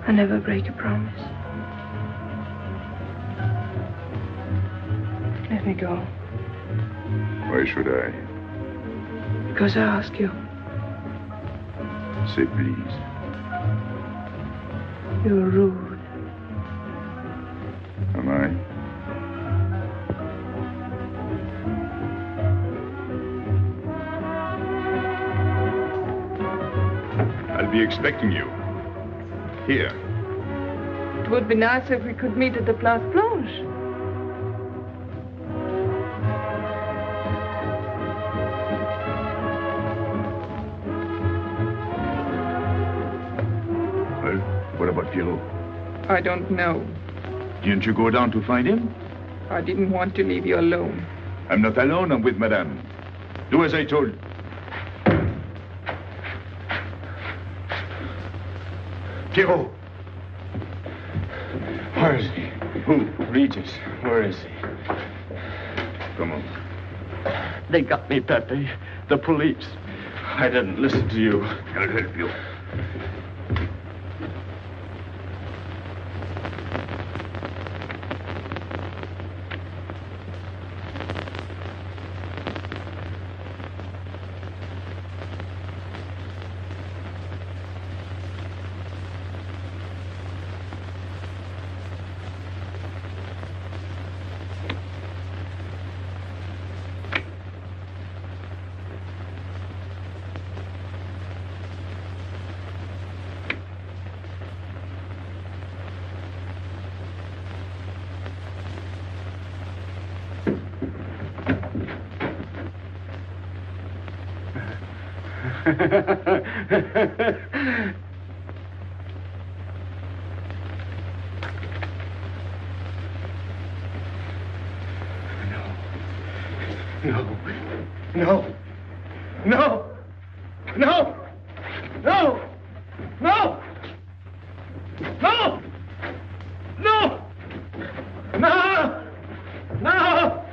I never break a promise. Let me go. Why should I? Because I ask you. Say please. You're rude. Am I? I'll be expecting you. Here. It would be nice if we could meet at the Place Blanche. Well, what about Pierrot? I don't know. Didn't you go down to find him? I didn't want to leave you alone. I'm not alone, I'm with Madame. Do as I told. Pierrot! Where is he? Who? Regis. Where is he? Come on. They got me, Pepe. The police. I didn't listen to you. I'll help you. No. No. No. No. No. No. No. No. No. No.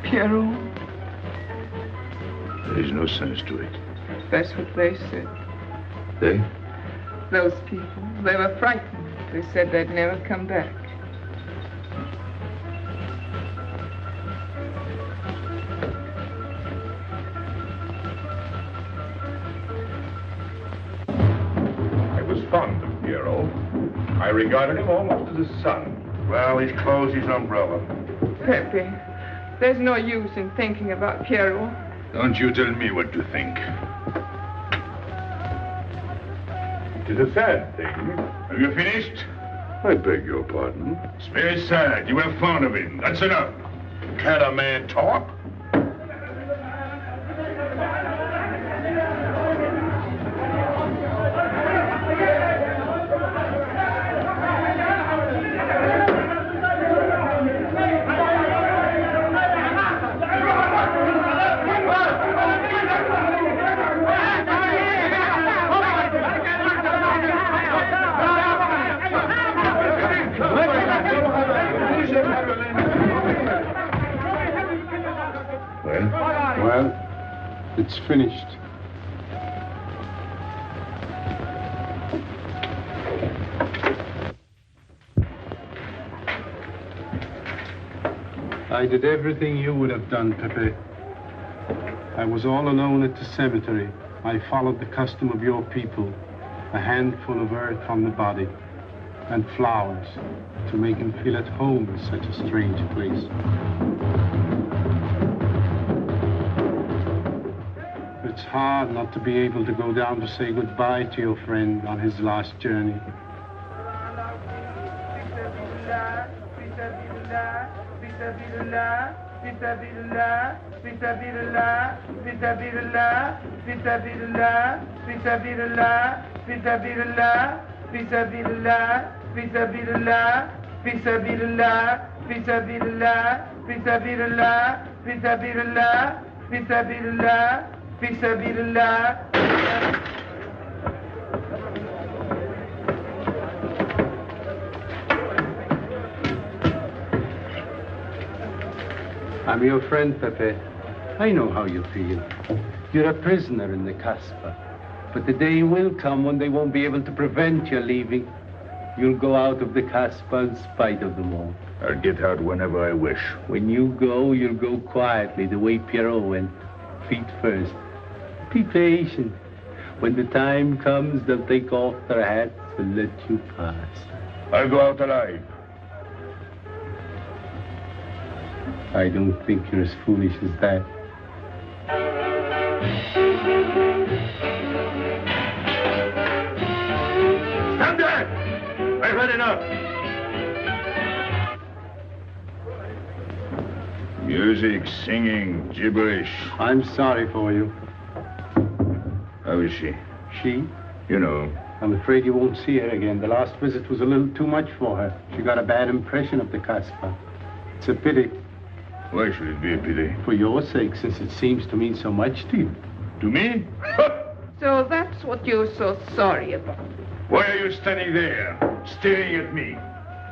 Pierrot, There is no sense to it. that's what they said. They? Those people, they were frightened. They said they'd never come back. I was fond of Pierrot. I regarded him almost as a son. Well, he's closed his umbrella. Pepe, there's no use in thinking about Pierrot. Don't you tell me what to think. It is a sad thing. Have you finished? I beg your pardon. It's very sad. You were fond of him. That's enough. Can't a man talk? Well, it's finished. I did everything you would have done, Pépé. I was all alone at the cemetery. I followed the custom of your people, a handful of earth on the body, and flowers to make him feel at home in such a strange place. It's hard not to be able to go down to say goodbye to your friend on his last journey. I'm your friend, Pépé. I know how you feel. You're a prisoner in the Casbah. But the day will come when they won't be able to prevent your leaving. You'll go out of the Casbah in spite of them all. I'll get out whenever I wish. When you go, you'll go quietly, the way Pierrot went, feet first. Be patient. When the time comes, they'll take off their hats and let you pass. I'll go out alive. I don't think you're as foolish as that. Stand there! I read had enough. Music, singing, gibberish. I'm sorry for you. How is she? She? You know. I'm afraid you won't see her again. The last visit was a little too much for her. She got a bad impression of the Casbah. It's a pity. Why should it be a pity? For your sake, since it seems to mean so much to you. To me? So that's what you're so sorry about. Why are you standing there, staring at me?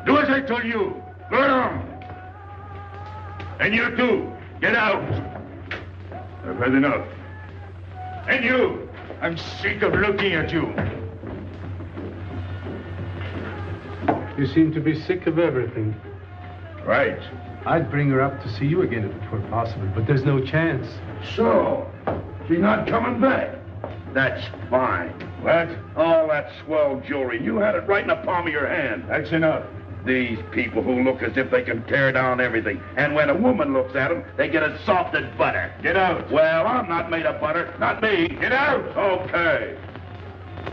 Do as I told you. Go on. And you too, get out. I've had enough. And you, I'm sick of looking at you. You seem to be sick of everything. Right. I'd bring her up to see you again if it were possible, but there's no chance. So, she's not coming back. That's fine. What? All that swell jewelry, you had it right in the palm of your hand. That's enough. These people who look as if they can tear down everything. And when a woman looks at them, they get as soft as butter. Get out. Well, I'm not made of butter. Not me. Get out. Okay.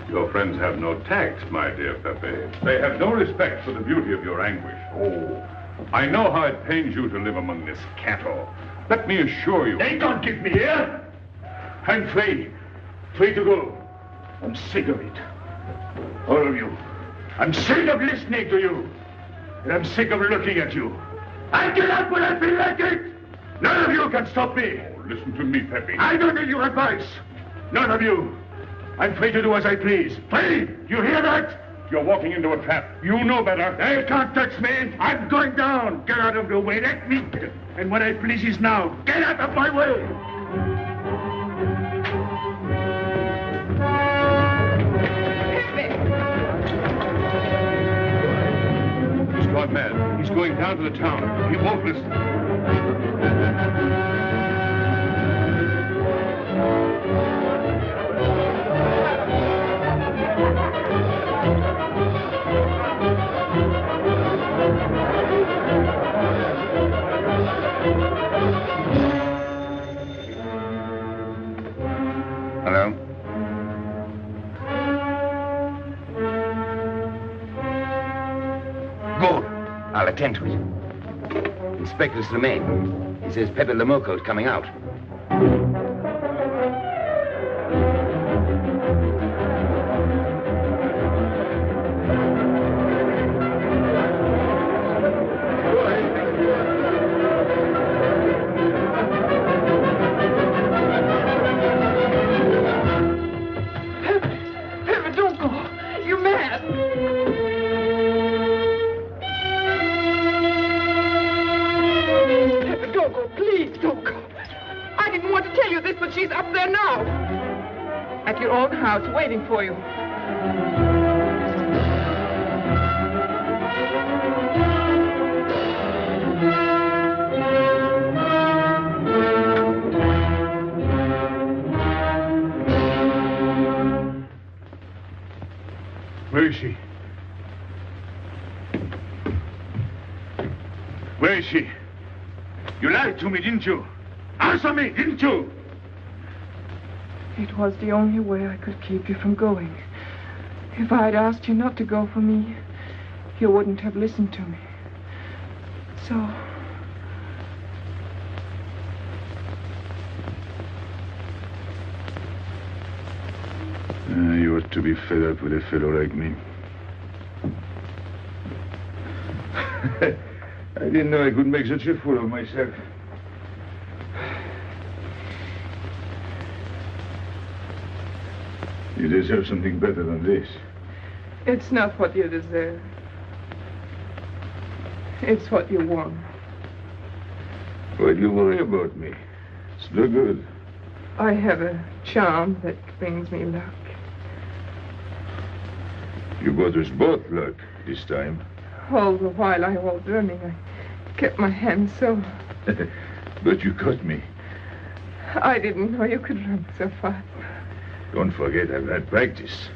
Your friends have no tact, my dear Pepe. They have no respect for the beauty of your anguish. Oh, I know how it pains you to live among this cattle. Let me assure you... They don't keep me here. I'm free. Free to go. I'm sick of it. All of you. I'm sick of listening to you. And I'm sick of looking at you. I get out when I feel like it. None of you can stop me. Oh, listen to me, Pepe. I don't need your advice. None of you. I'm free to do as I please. Free! You hear that? You're walking into a trap. You know better. They can't touch me. I'm going down. Get out of the way. Let me... And what I please is now. Get out of my way. He's gone mad. He's going down to the town. He won't listen. Hello? Good. I'll attend to it. Inspector Slemaine. He says Pépé le Moko is coming out. Waiting for you. Where is she? Where is she? You lied to me, didn't you? Answer me, didn't you? It was the only way I could keep you from going. If I had asked you not to go for me, you wouldn't have listened to me. So... You ought to be fed up with a fellow like me. I didn't know I could make such a fool of myself. You deserve something better than this. It's not what you deserve. It's what you want. Why do you worry about me? It's no good. I have a charm that brings me luck. You brought us both luck this time. All the while I was running, I kept my hand so... But you caught me. I didn't know you could run so fast. Don't forget I've had practice.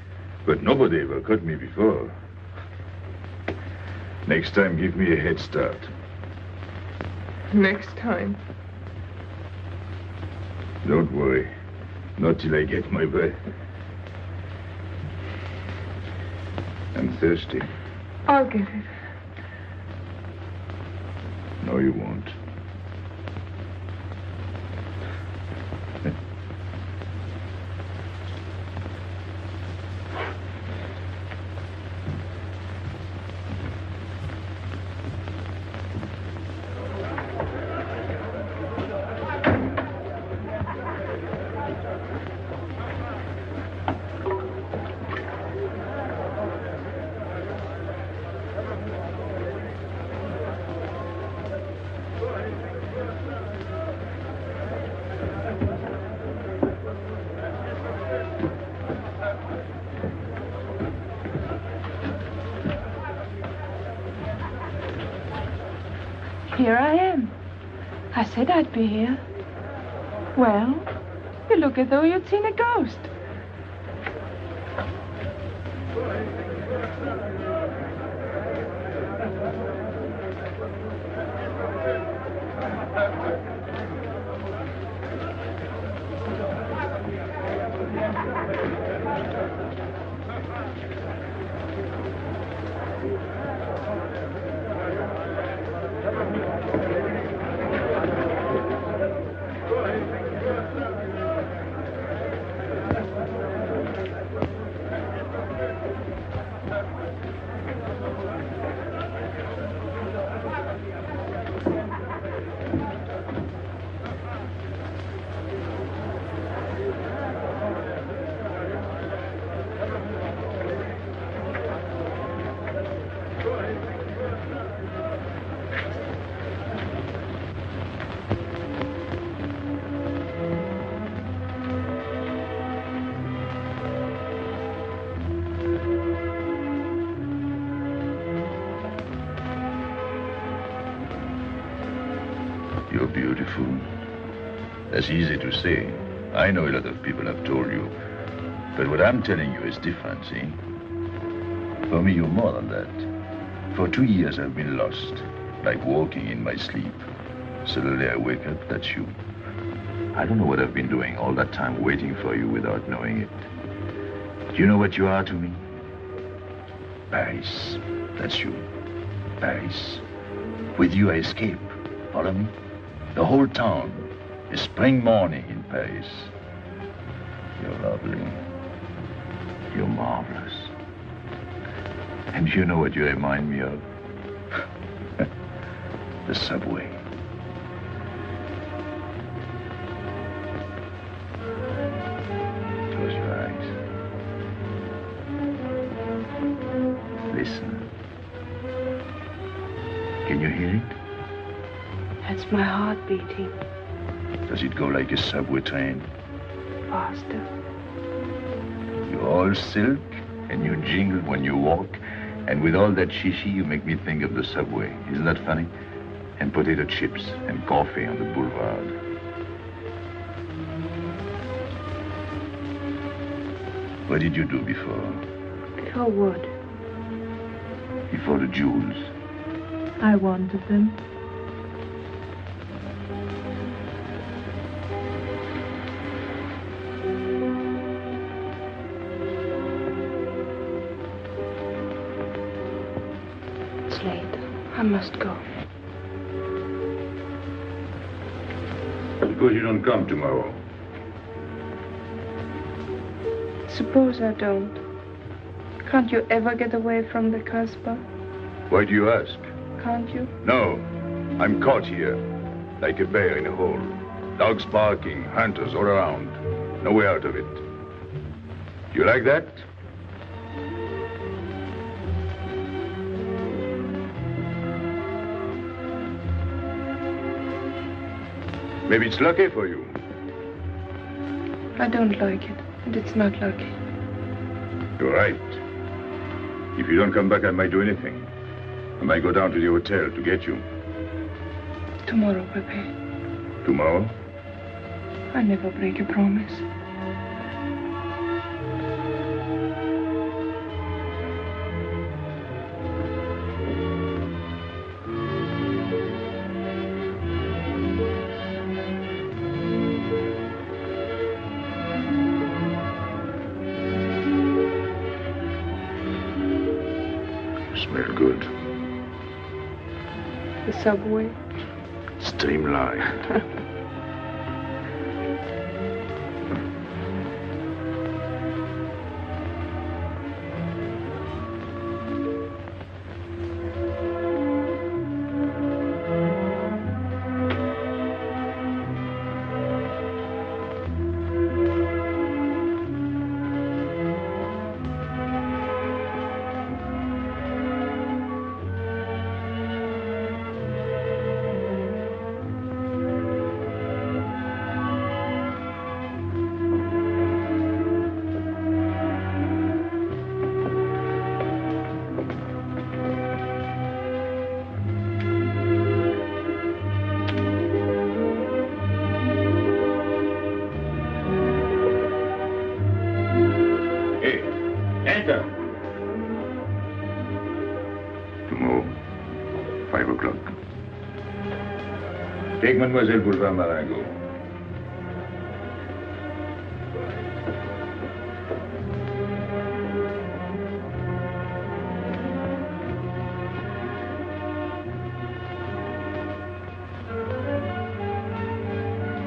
But nobody ever caught me before. Next time, give me a head start. Next time. Don't worry. Not till I get my breath. I'm thirsty. I'll get it. No, you won't. Here I am. I said I'd be here. Well, you look as though you'd seen a ghost. You're beautiful. That's easy to say. I know a lot of people have told you. But what I'm telling you is different, see? For me, you're more than that. For 2 years, I've been lost, like walking in my sleep. Suddenly, I wake up, that's you. I don't know what I've been doing all that time waiting for you without knowing it. Do you know what you are to me? Paris. That's you. Paris. With you, I escape. Follow me? The whole town. A spring morning in Paris. You're lovely. You're marvelous. And you know what you remind me of? The subway. Close your eyes. Listen. Can you hear it? That's my heart beating. Does it go like a subway train? Faster. You're all silk, and you jingle when you walk, and with all that shishi, you make me think of the subway. Isn't that funny? And potato chips and coffee on the boulevard. What did you do before? Before what? Before the jewels. I wanted them. It's late. I must go. Suppose you don't come tomorrow. Suppose I don't. Can't you ever get away from the Casbah? Why do you ask? Can't you? No. I'm caught here, like a bear in a hole. Dogs barking, hunters all around. No way out of it. You like that? Maybe it's lucky for you. I don't like it, and it's not lucky. You're right. If you don't come back, I might do anything. I might go down to the hotel to get you. Tomorrow, Pépé. Tomorrow? I never break a promise. Smell good. The subway. Streamlined. Take Mademoiselle Boulevard Marengo.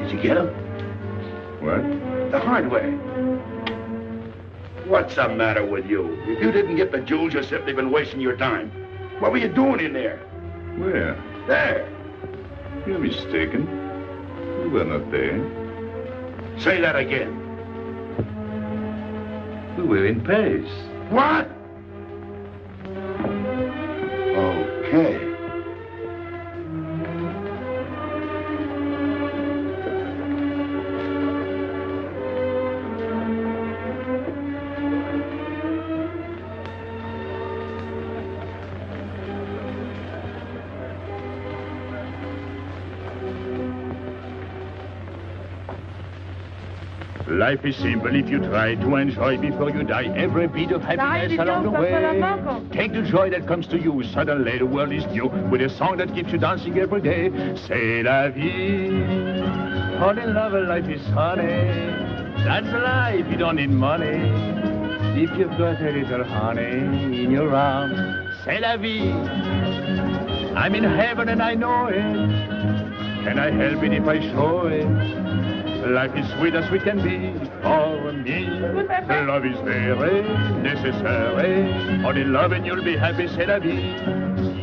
Did you get him? What? The hardware. What's the matter with you? If you didn't get the jewels, you've simply been wasting your time. What were you doing in there? Where? There. You're mistaken. We were not there. Say that again. We were in Paris. What? Okay. Life is simple if you try to enjoy before you die every bit of happiness along the way. Take the joy that comes to you. Suddenly the world is new with a song that keeps you dancing every day. C'est la vie. Fall in love, life is honey. That's life, you don't need money. If you've got a little honey in your arms, c'est la vie. I'm in heaven and I know it. Can I help it if I show it? Life is sweet as sweet can be for me. Love is very necessary. Fall in love and you'll be happy, c'est la vie.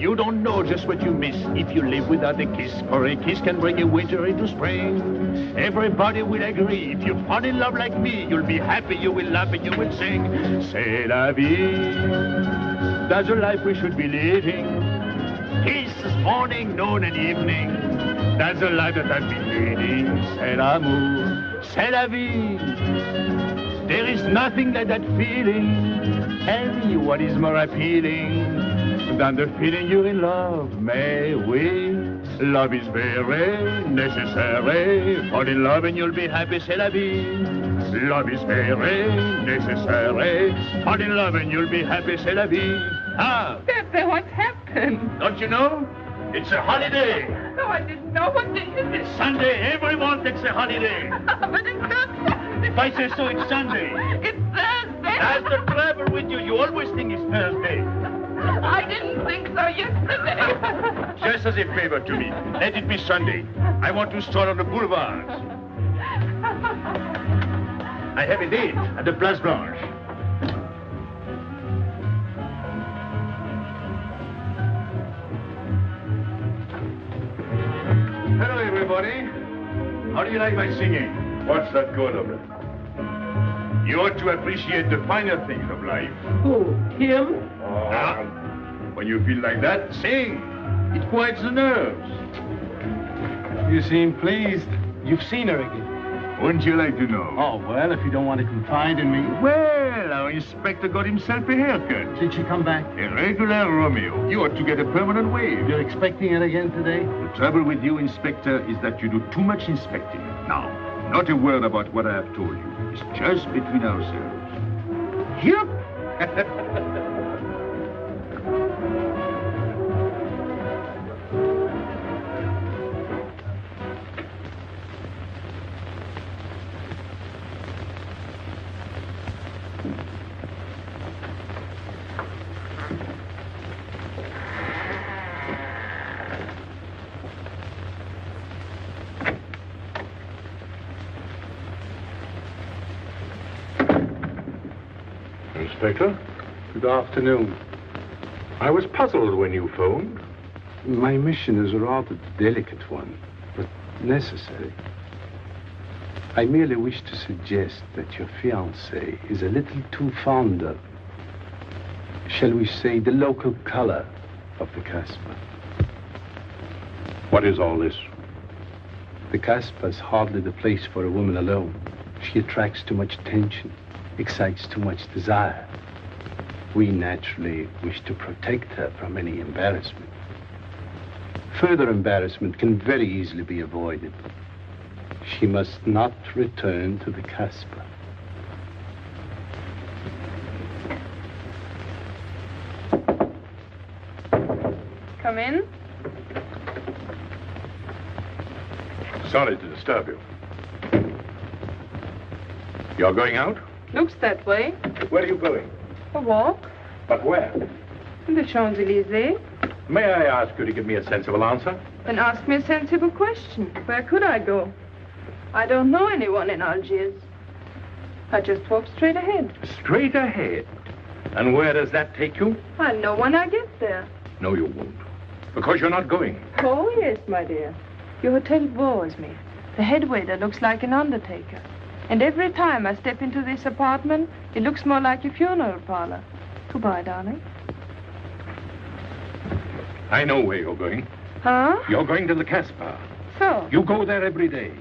You don't know just what you miss if you live without a kiss. For a kiss can bring a winter into spring. Everybody will agree. If you fall in love like me, you'll be happy, you will laugh and you will sing. C'est la vie. That's the life we should be living. Kiss morning, noon and evening. That's the life that I've been leading. C'est l'amour, c'est la vie. There is nothing like that feeling. Tell me what is more appealing than the feeling you're in love, may we? Love is very necessary. Fall in love and you'll be happy, c'est la vie. Love is very necessary. Fall in love and you'll be happy, c'est la vie. Ah! Pepe, what's happened? Don't you know? It's a holiday. No, I didn't know. What day is it? Sunday. Everyone takes a holiday. But it's not Sunday. If I say so, it's Sunday. It's Thursday. That's the trouble with you. You always think it's Thursday. I didn't think so yesterday. Just as a favor to me, let it be Sunday. I want to stroll on the boulevards. I have a date at the Place Blanche. Hello, everybody. How do you like my singing? What's that good of it? You ought to appreciate the finer things of life. Who? Him? Now, when you feel like that, sing. It quiets the nerves. You seem pleased. You've seen her again. Wouldn't you like to know? Oh, well, if you don't want to confide in me. Well, our inspector got himself a haircut. Did she come back? A regular Romeo. You ought to get a permanent wave. You're expecting it again today? The trouble with you, Inspector, is that you do too much inspecting. Now, not a word about what I have told you. It's just between ourselves. Yep. Inspector? Good afternoon. I was puzzled when you phoned. My mission is a rather delicate one, but necessary. I merely wish to suggest that your fiancé is a little too fond of, shall we say, the local color of the Casbah. What is all this? The Casbah is hardly the place for a woman alone. She attracts too much attention, excites too much desire. We naturally wish to protect her from any embarrassment. Further embarrassment can very easily be avoided. She must not return to the Casbah. Come in. Sorry to disturb you. You're going out? Looks that way. Where are you going? A walk. But where? In the Champs-Élysées. May I ask you to give me a sensible answer? Then ask me a sensible question. Where could I go? I don't know anyone in Algiers. I just walk straight ahead. Straight ahead? And where does that take you? I'll know when I get there. No, you won't. Because you're not going. Oh, yes, my dear. Your hotel bores me. The head waiter looks like an undertaker. And every time I step into this apartment, it looks more like a funeral parlor. Goodbye, darling. I know where you're going. Huh? You're going to the Casbah. So? You go there every day.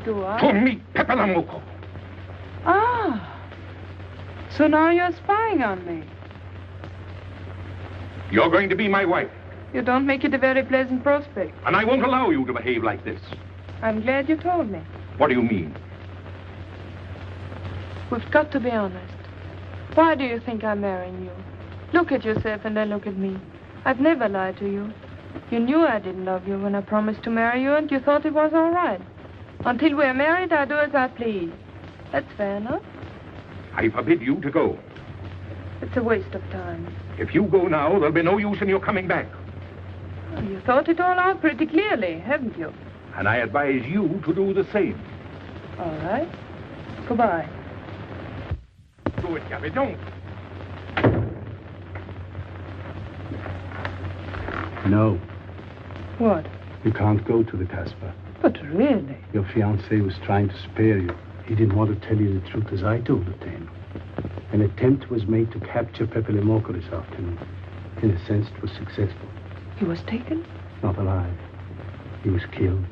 Do I? To meet Pépé le Moko. Ah. So now you're spying on me. You're going to be my wife. You don't make it a very pleasant prospect. And I won't allow you to behave like this. I'm glad you told me. What do you mean? We've got to be honest. Why do you think I'm marrying you? Look at yourself and then look at me. I've never lied to you. You knew I didn't love you when I promised to marry you, and you thought it was all right. Until we're married, I do as I please. That's fair enough. I forbid you to go. It's a waste of time. If you go now, there'll be no use in your coming back. Oh, you thought it all out pretty clearly, haven't you? And I advise you to do the same. All right. Goodbye. Do it, Gabby, don't. No. What? You can't go to the Casbah. But really? Your fiancé was trying to spare you. He didn't want to tell you the truth as I told it to him. An attempt was made to capture Pépé le Moko this afternoon. In a sense, it was successful. He was taken? Not alive. He was killed.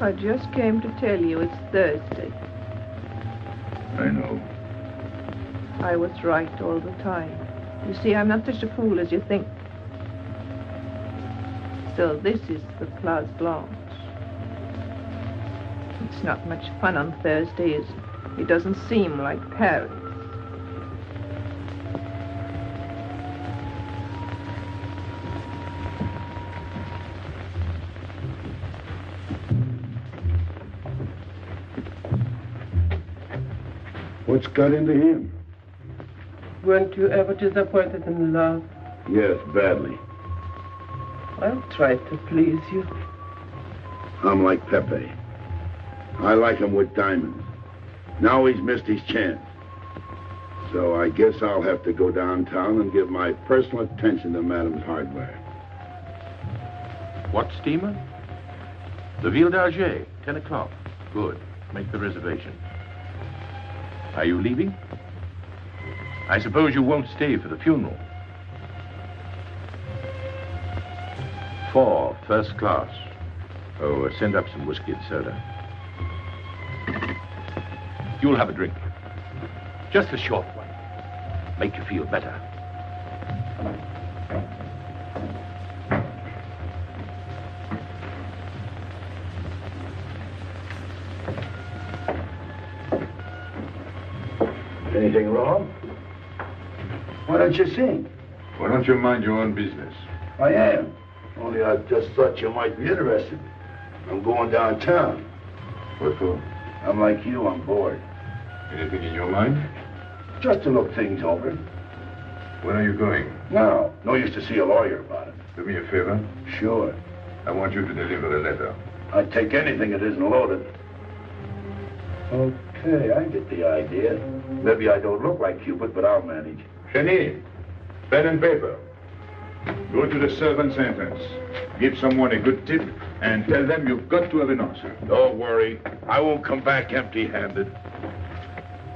I just came to tell you it's Thursday. I know. I was right all the time. You see, I'm not such a fool as you think. So this is the Place Blanche. It's not much fun on Thursday, is it? It doesn't seem like Paris. What's got into him? Weren't you ever disappointed in love? Yes, badly. I'll try to please you. I'm like Pepe. I like him with diamonds. Now he's missed his chance. So I guess I'll have to go downtown and give my personal attention to Madame's hardware. What steamer? The Ville d'Alger, 10 o'clock. Good. Make the reservation. Are you leaving? I suppose you won't stay for the funeral. 4, first class. Oh, send up some whiskey and soda. You'll have a drink. Just a short one. Make you feel better. Anything wrong? Why don't you sing? Why don't you mind your own business? I am. Only I just thought you might be interested. I'm going downtown. What for? I'm like you, I'm bored. Anything in your mind? Just to look things over. When are you going? Now, no use to see a lawyer about it. Do me a favor. Sure. I want you to deliver a letter. I'd take anything that isn't loaded. Okay, I get the idea. Maybe I don't look like Cupid, but I'll manage. Hedy, pen and paper. Go to the servant's entrance. Give someone a good tip and tell them you've got to have an answer. Don't worry. I won't come back empty-handed.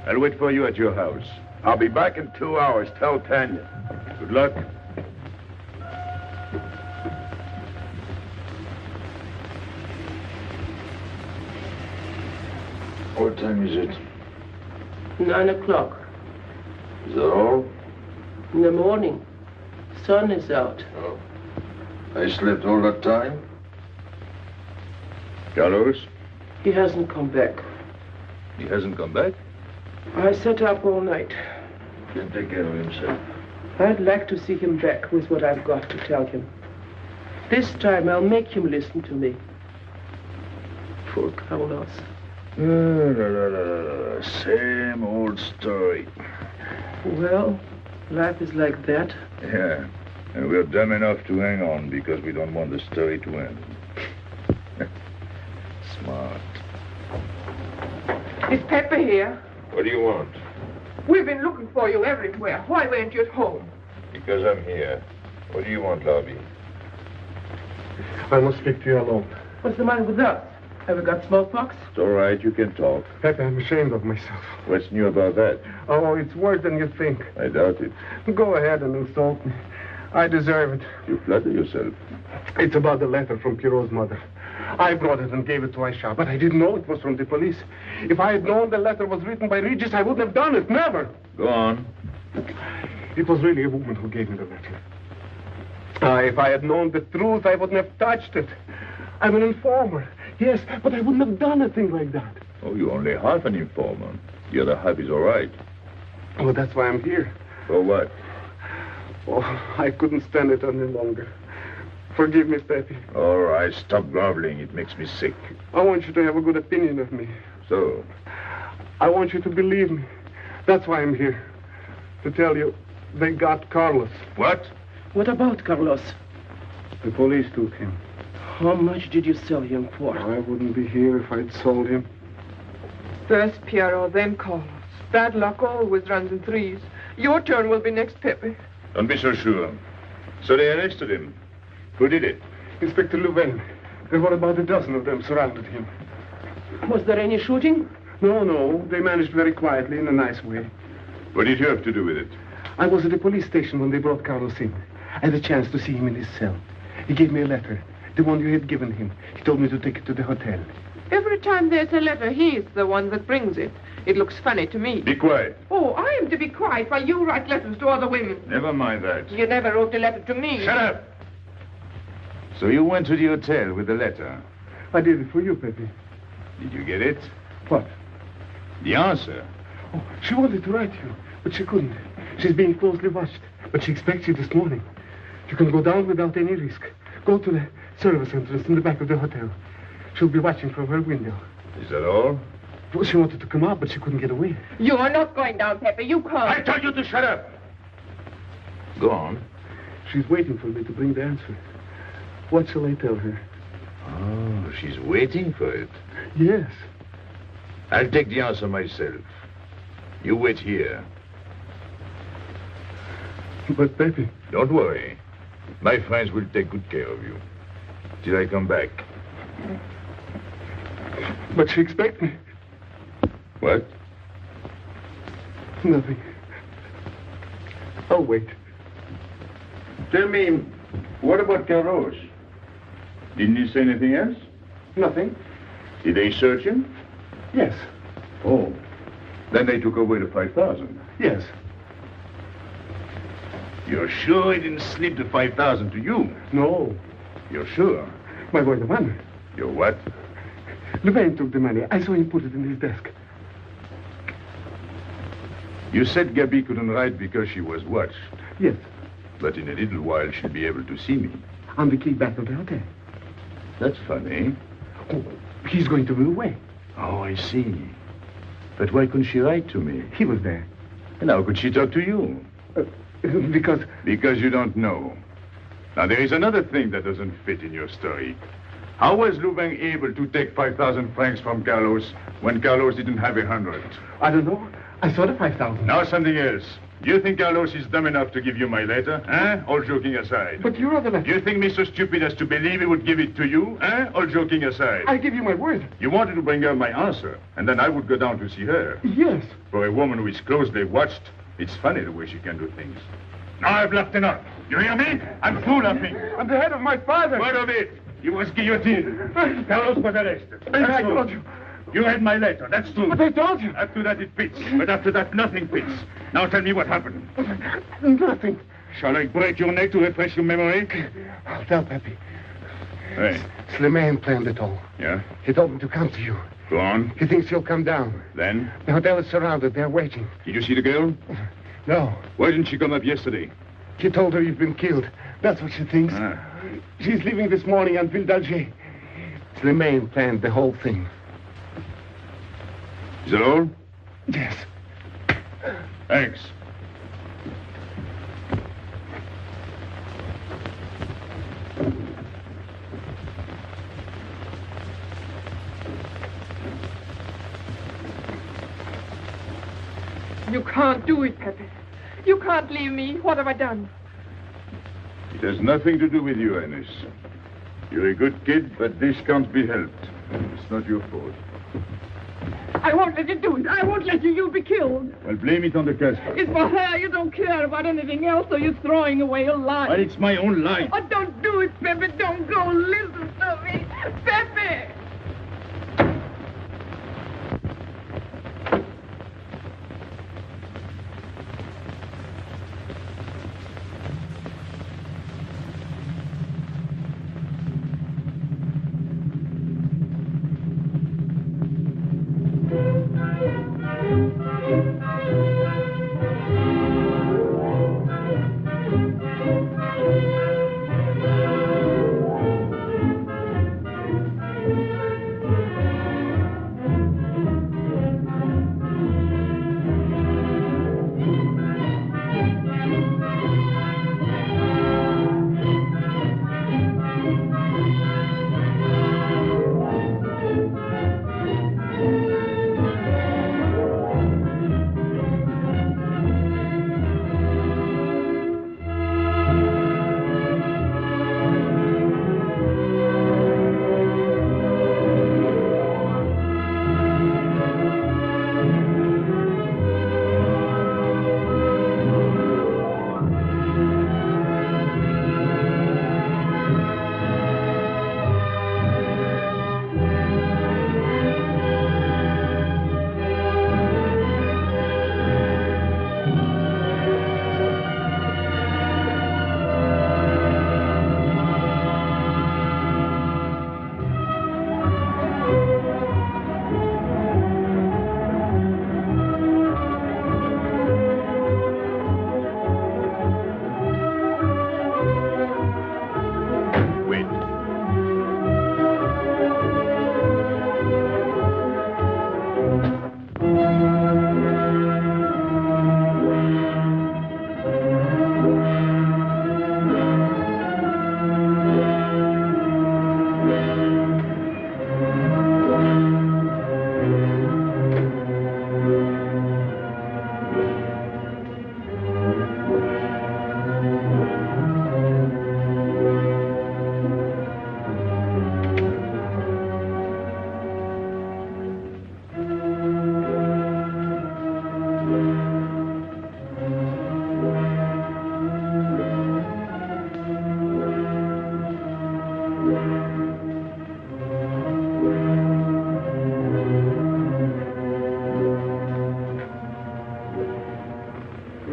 I'll wait for you at your house. I'll be back in 2 hours. Tell Tanya. Good luck. What time is it? 9 o'clock. Is that all? In the morning. Sun is out. Oh. I slept all that time? Carlos? He hasn't come back. He hasn't come back? I sat up all night. Can't take care of himself. I'd like to see him back with what I've got to tell him. This time I'll make him listen to me. Poor Carlos. Same old story. Well, life is like that. Yeah. And we're dumb enough to hang on because we don't want the story to end. Smart. Is Pépé here? What do you want? We've been looking for you everywhere. Why weren't you at home? Because I'm here. What do you want, Lobby? I must speak to you alone. What's the matter with us? Have we got smallpox? It's all right, you can talk. Pepe, I'm ashamed of myself. What's new about that? Oh, it's worse than you think. I doubt it. Go ahead and insult me. I deserve it. You flatter yourself. It's about the letter from Pierrot's mother. I brought it and gave it to Aisha, but I didn't know it was from the police. If I had known the letter was written by Regis, I wouldn't have done it. Never. Go on. It was really a woman who gave me the letter. If I had known the truth, I wouldn't have touched it. I'm an informer. Yes, but I wouldn't have done a thing like that. Oh, you're only half an informer. The other half is all right. Well, that's why I'm here. For what? Oh, I couldn't stand it any longer. Forgive me, Pepe. All right, stop groveling. It makes me sick. I want you to have a good opinion of me. So? I want you to believe me. That's why I'm here. To tell you, they got Carlos. What? What about Carlos? The police took him. How much did you sell him for? I wouldn't be here if I'd sold him. First Pierrot, then Carlos. Bad luck always runs in threes. Your turn will be next, Pepe. Don't be so sure. So they arrested him. Who did it? Inspector Louvain. There were about a dozen of them surrounded him. Was there any shooting? No. They managed very quietly in a nice way. What did you have to do with it? I was at the police station when they brought Carlos in. I had a chance to see him in his cell. He gave me a letter. The one you had given him. He told me to take it to the hotel. Every time there's a letter, he's the one that brings it. It looks funny to me. Be quiet. Oh, I am to be quiet while you write letters to other women. Never mind that. You never wrote a letter to me. Shut up! So you went to the hotel with the letter? I did it for you, Pepe. Did you get it? What? The answer. Oh, she wanted to write you, but she couldn't. She's being closely watched, but she expects you this morning. You can go down without any risk. Go to the service entrance in the back of the hotel. She'll be watching from her window. Is that all? Well, she wanted to come out, but she couldn't get away. You are not going down, Pepe. You can't. I told you to shut up. Go on. She's waiting for me to bring the answer. What shall I tell her? Oh, she's waiting for it. Yes. I'll take the answer myself. You wait here. But, Pepe... Don't worry. My friends will take good care of you. Till I come back. But she expects me. What? Nothing. I'll wait. Tell me, what about Carlos? Didn't he say anything else? Nothing. Did they search him? Yes. Oh. Then they took away the 5,000. Yes. You're sure he didn't slip the 5,000 to you? No. You're sure? My boy, the money. Your what? Louvain took the money. I saw him put it in his desk. You said Gabby couldn't write because she was watched. Yes. But in a little while, she'll be able to see me. On the key back of the hotel. That's funny. Oh, he's going to be away. Oh, I see. But why couldn't she write to me? He was there. And how could she talk to you? Because... Because you don't know. Now, there is another thing that doesn't fit in your story. How was Louvain able to take 5,000 francs from Carlos when Carlos didn't have 100? I don't know. I saw the 5,000. Now something else. Do you think Carlos is dumb enough to give you my letter? Eh? All joking aside. But you are the letter. Do you think me so stupid as to believe he would give it to you? Eh? All joking aside. I give you my word. You wanted to bring her my answer, and then I would go down to see her. Yes. For a woman who is closely watched, it's funny the way she can do things. Now I've left enough. You hear me? I'm through laughing. I'm the head of my father. Word of it. He was guillotined. Carlos was arrested. I told you. You read my letter, that's true. But I told you. After that it fits, but after that nothing fits. Now tell me what happened. Nothing. Shall I break your neck to refresh your memory? I'll tell Pepe. Hey. Slimane planned it all. Yeah? He told me to come to you. Go on. He thinks you'll come down. Then? The hotel is surrounded. They're waiting. Did you see the girl? No. Why didn't she come up yesterday? She told her you've been killed. That's what she thinks. Ah. She's leaving this morning on Ville d'Alger. Slimane planned the whole thing. Is that all? Yes. Thanks. You can't do it, Pepe. You can't leave me. What have I done? It has nothing to do with you, Ines. You're a good kid, but this can't be helped. It's not your fault. I won't let you do it. I won't let you. You'll be killed. Well, blame it on the Casbah. It's for her. You don't care about anything else, so you're throwing away your life. But it's my own life. Oh, don't do it, Pepe. Don't go. Listen to me. Pepe!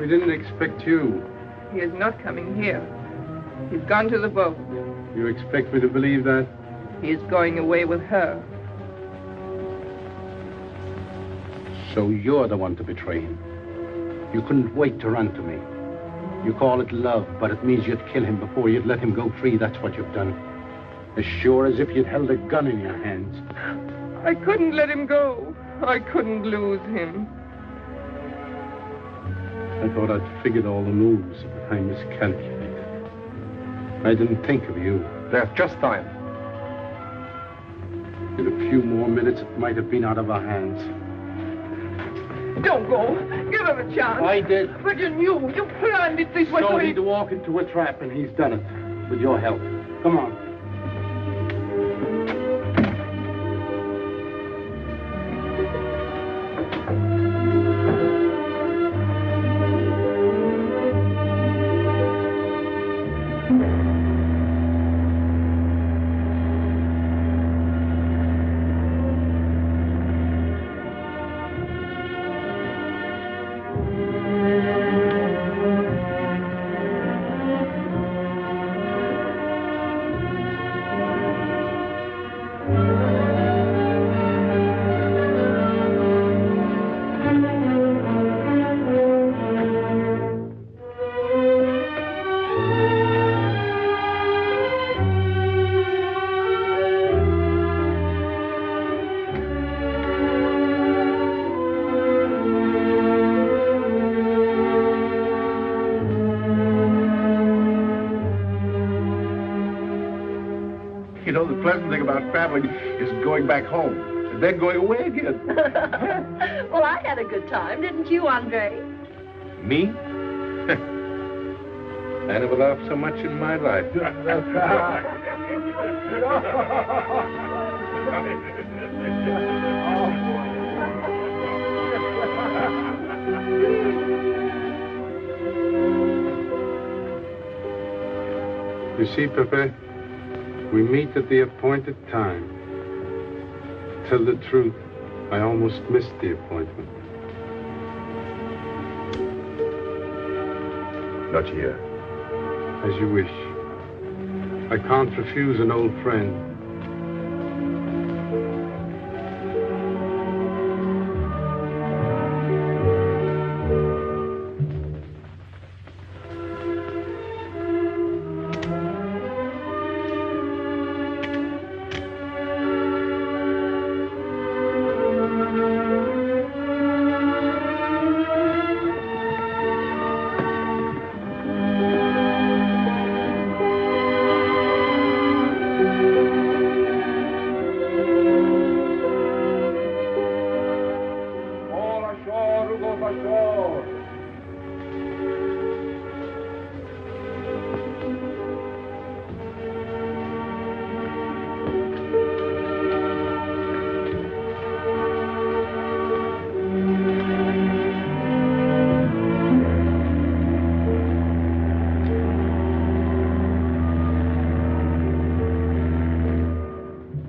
We didn't expect you. He is not coming here. He's gone to the boat. You expect me to believe that? He is going away with her. So you're the one to betray him. You couldn't wait to run to me. You call it love, but it means you'd kill him before you'd let him go free. That's what you've done. As sure as if you'd held a gun in your hands. I couldn't let him go. I couldn't lose him. I thought I'd figured all the moves, but I miscalculated. I didn't think of you. There's just time. In a few more minutes, it might have been out of our hands. Don't go. Give him a chance. I did. But you knew. You planned it this way. So he'd walk into a trap, and he's done it. With your help. Come on. You know, the pleasant thing about traveling is going back home, and then going away again. Well, I had a good time, didn't you, Andre? Me? I never laughed so much in my life. You see, Pépé, we meet at the appointed time. To tell the truth, I almost missed the appointment. Not here. As you wish. I can't refuse an old friend.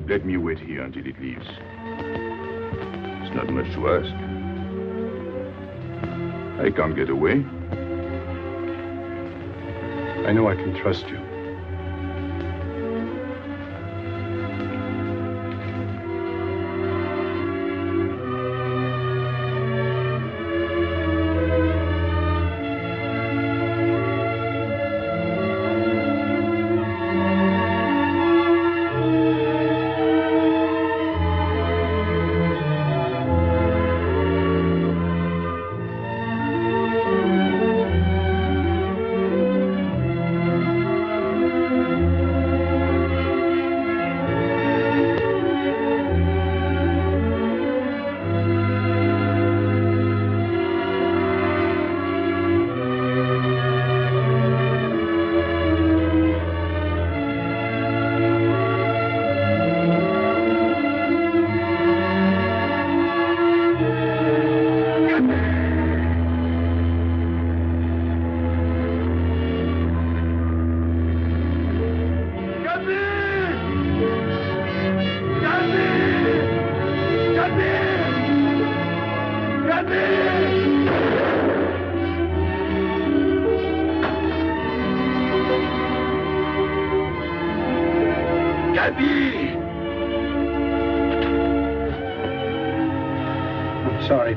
Let me wait here until it leaves. It's not much to ask. I can't get away. I know I can trust you.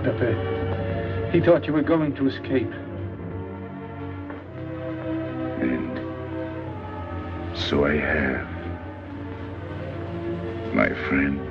Pépé. He thought you were going to escape. And so I have, my friend.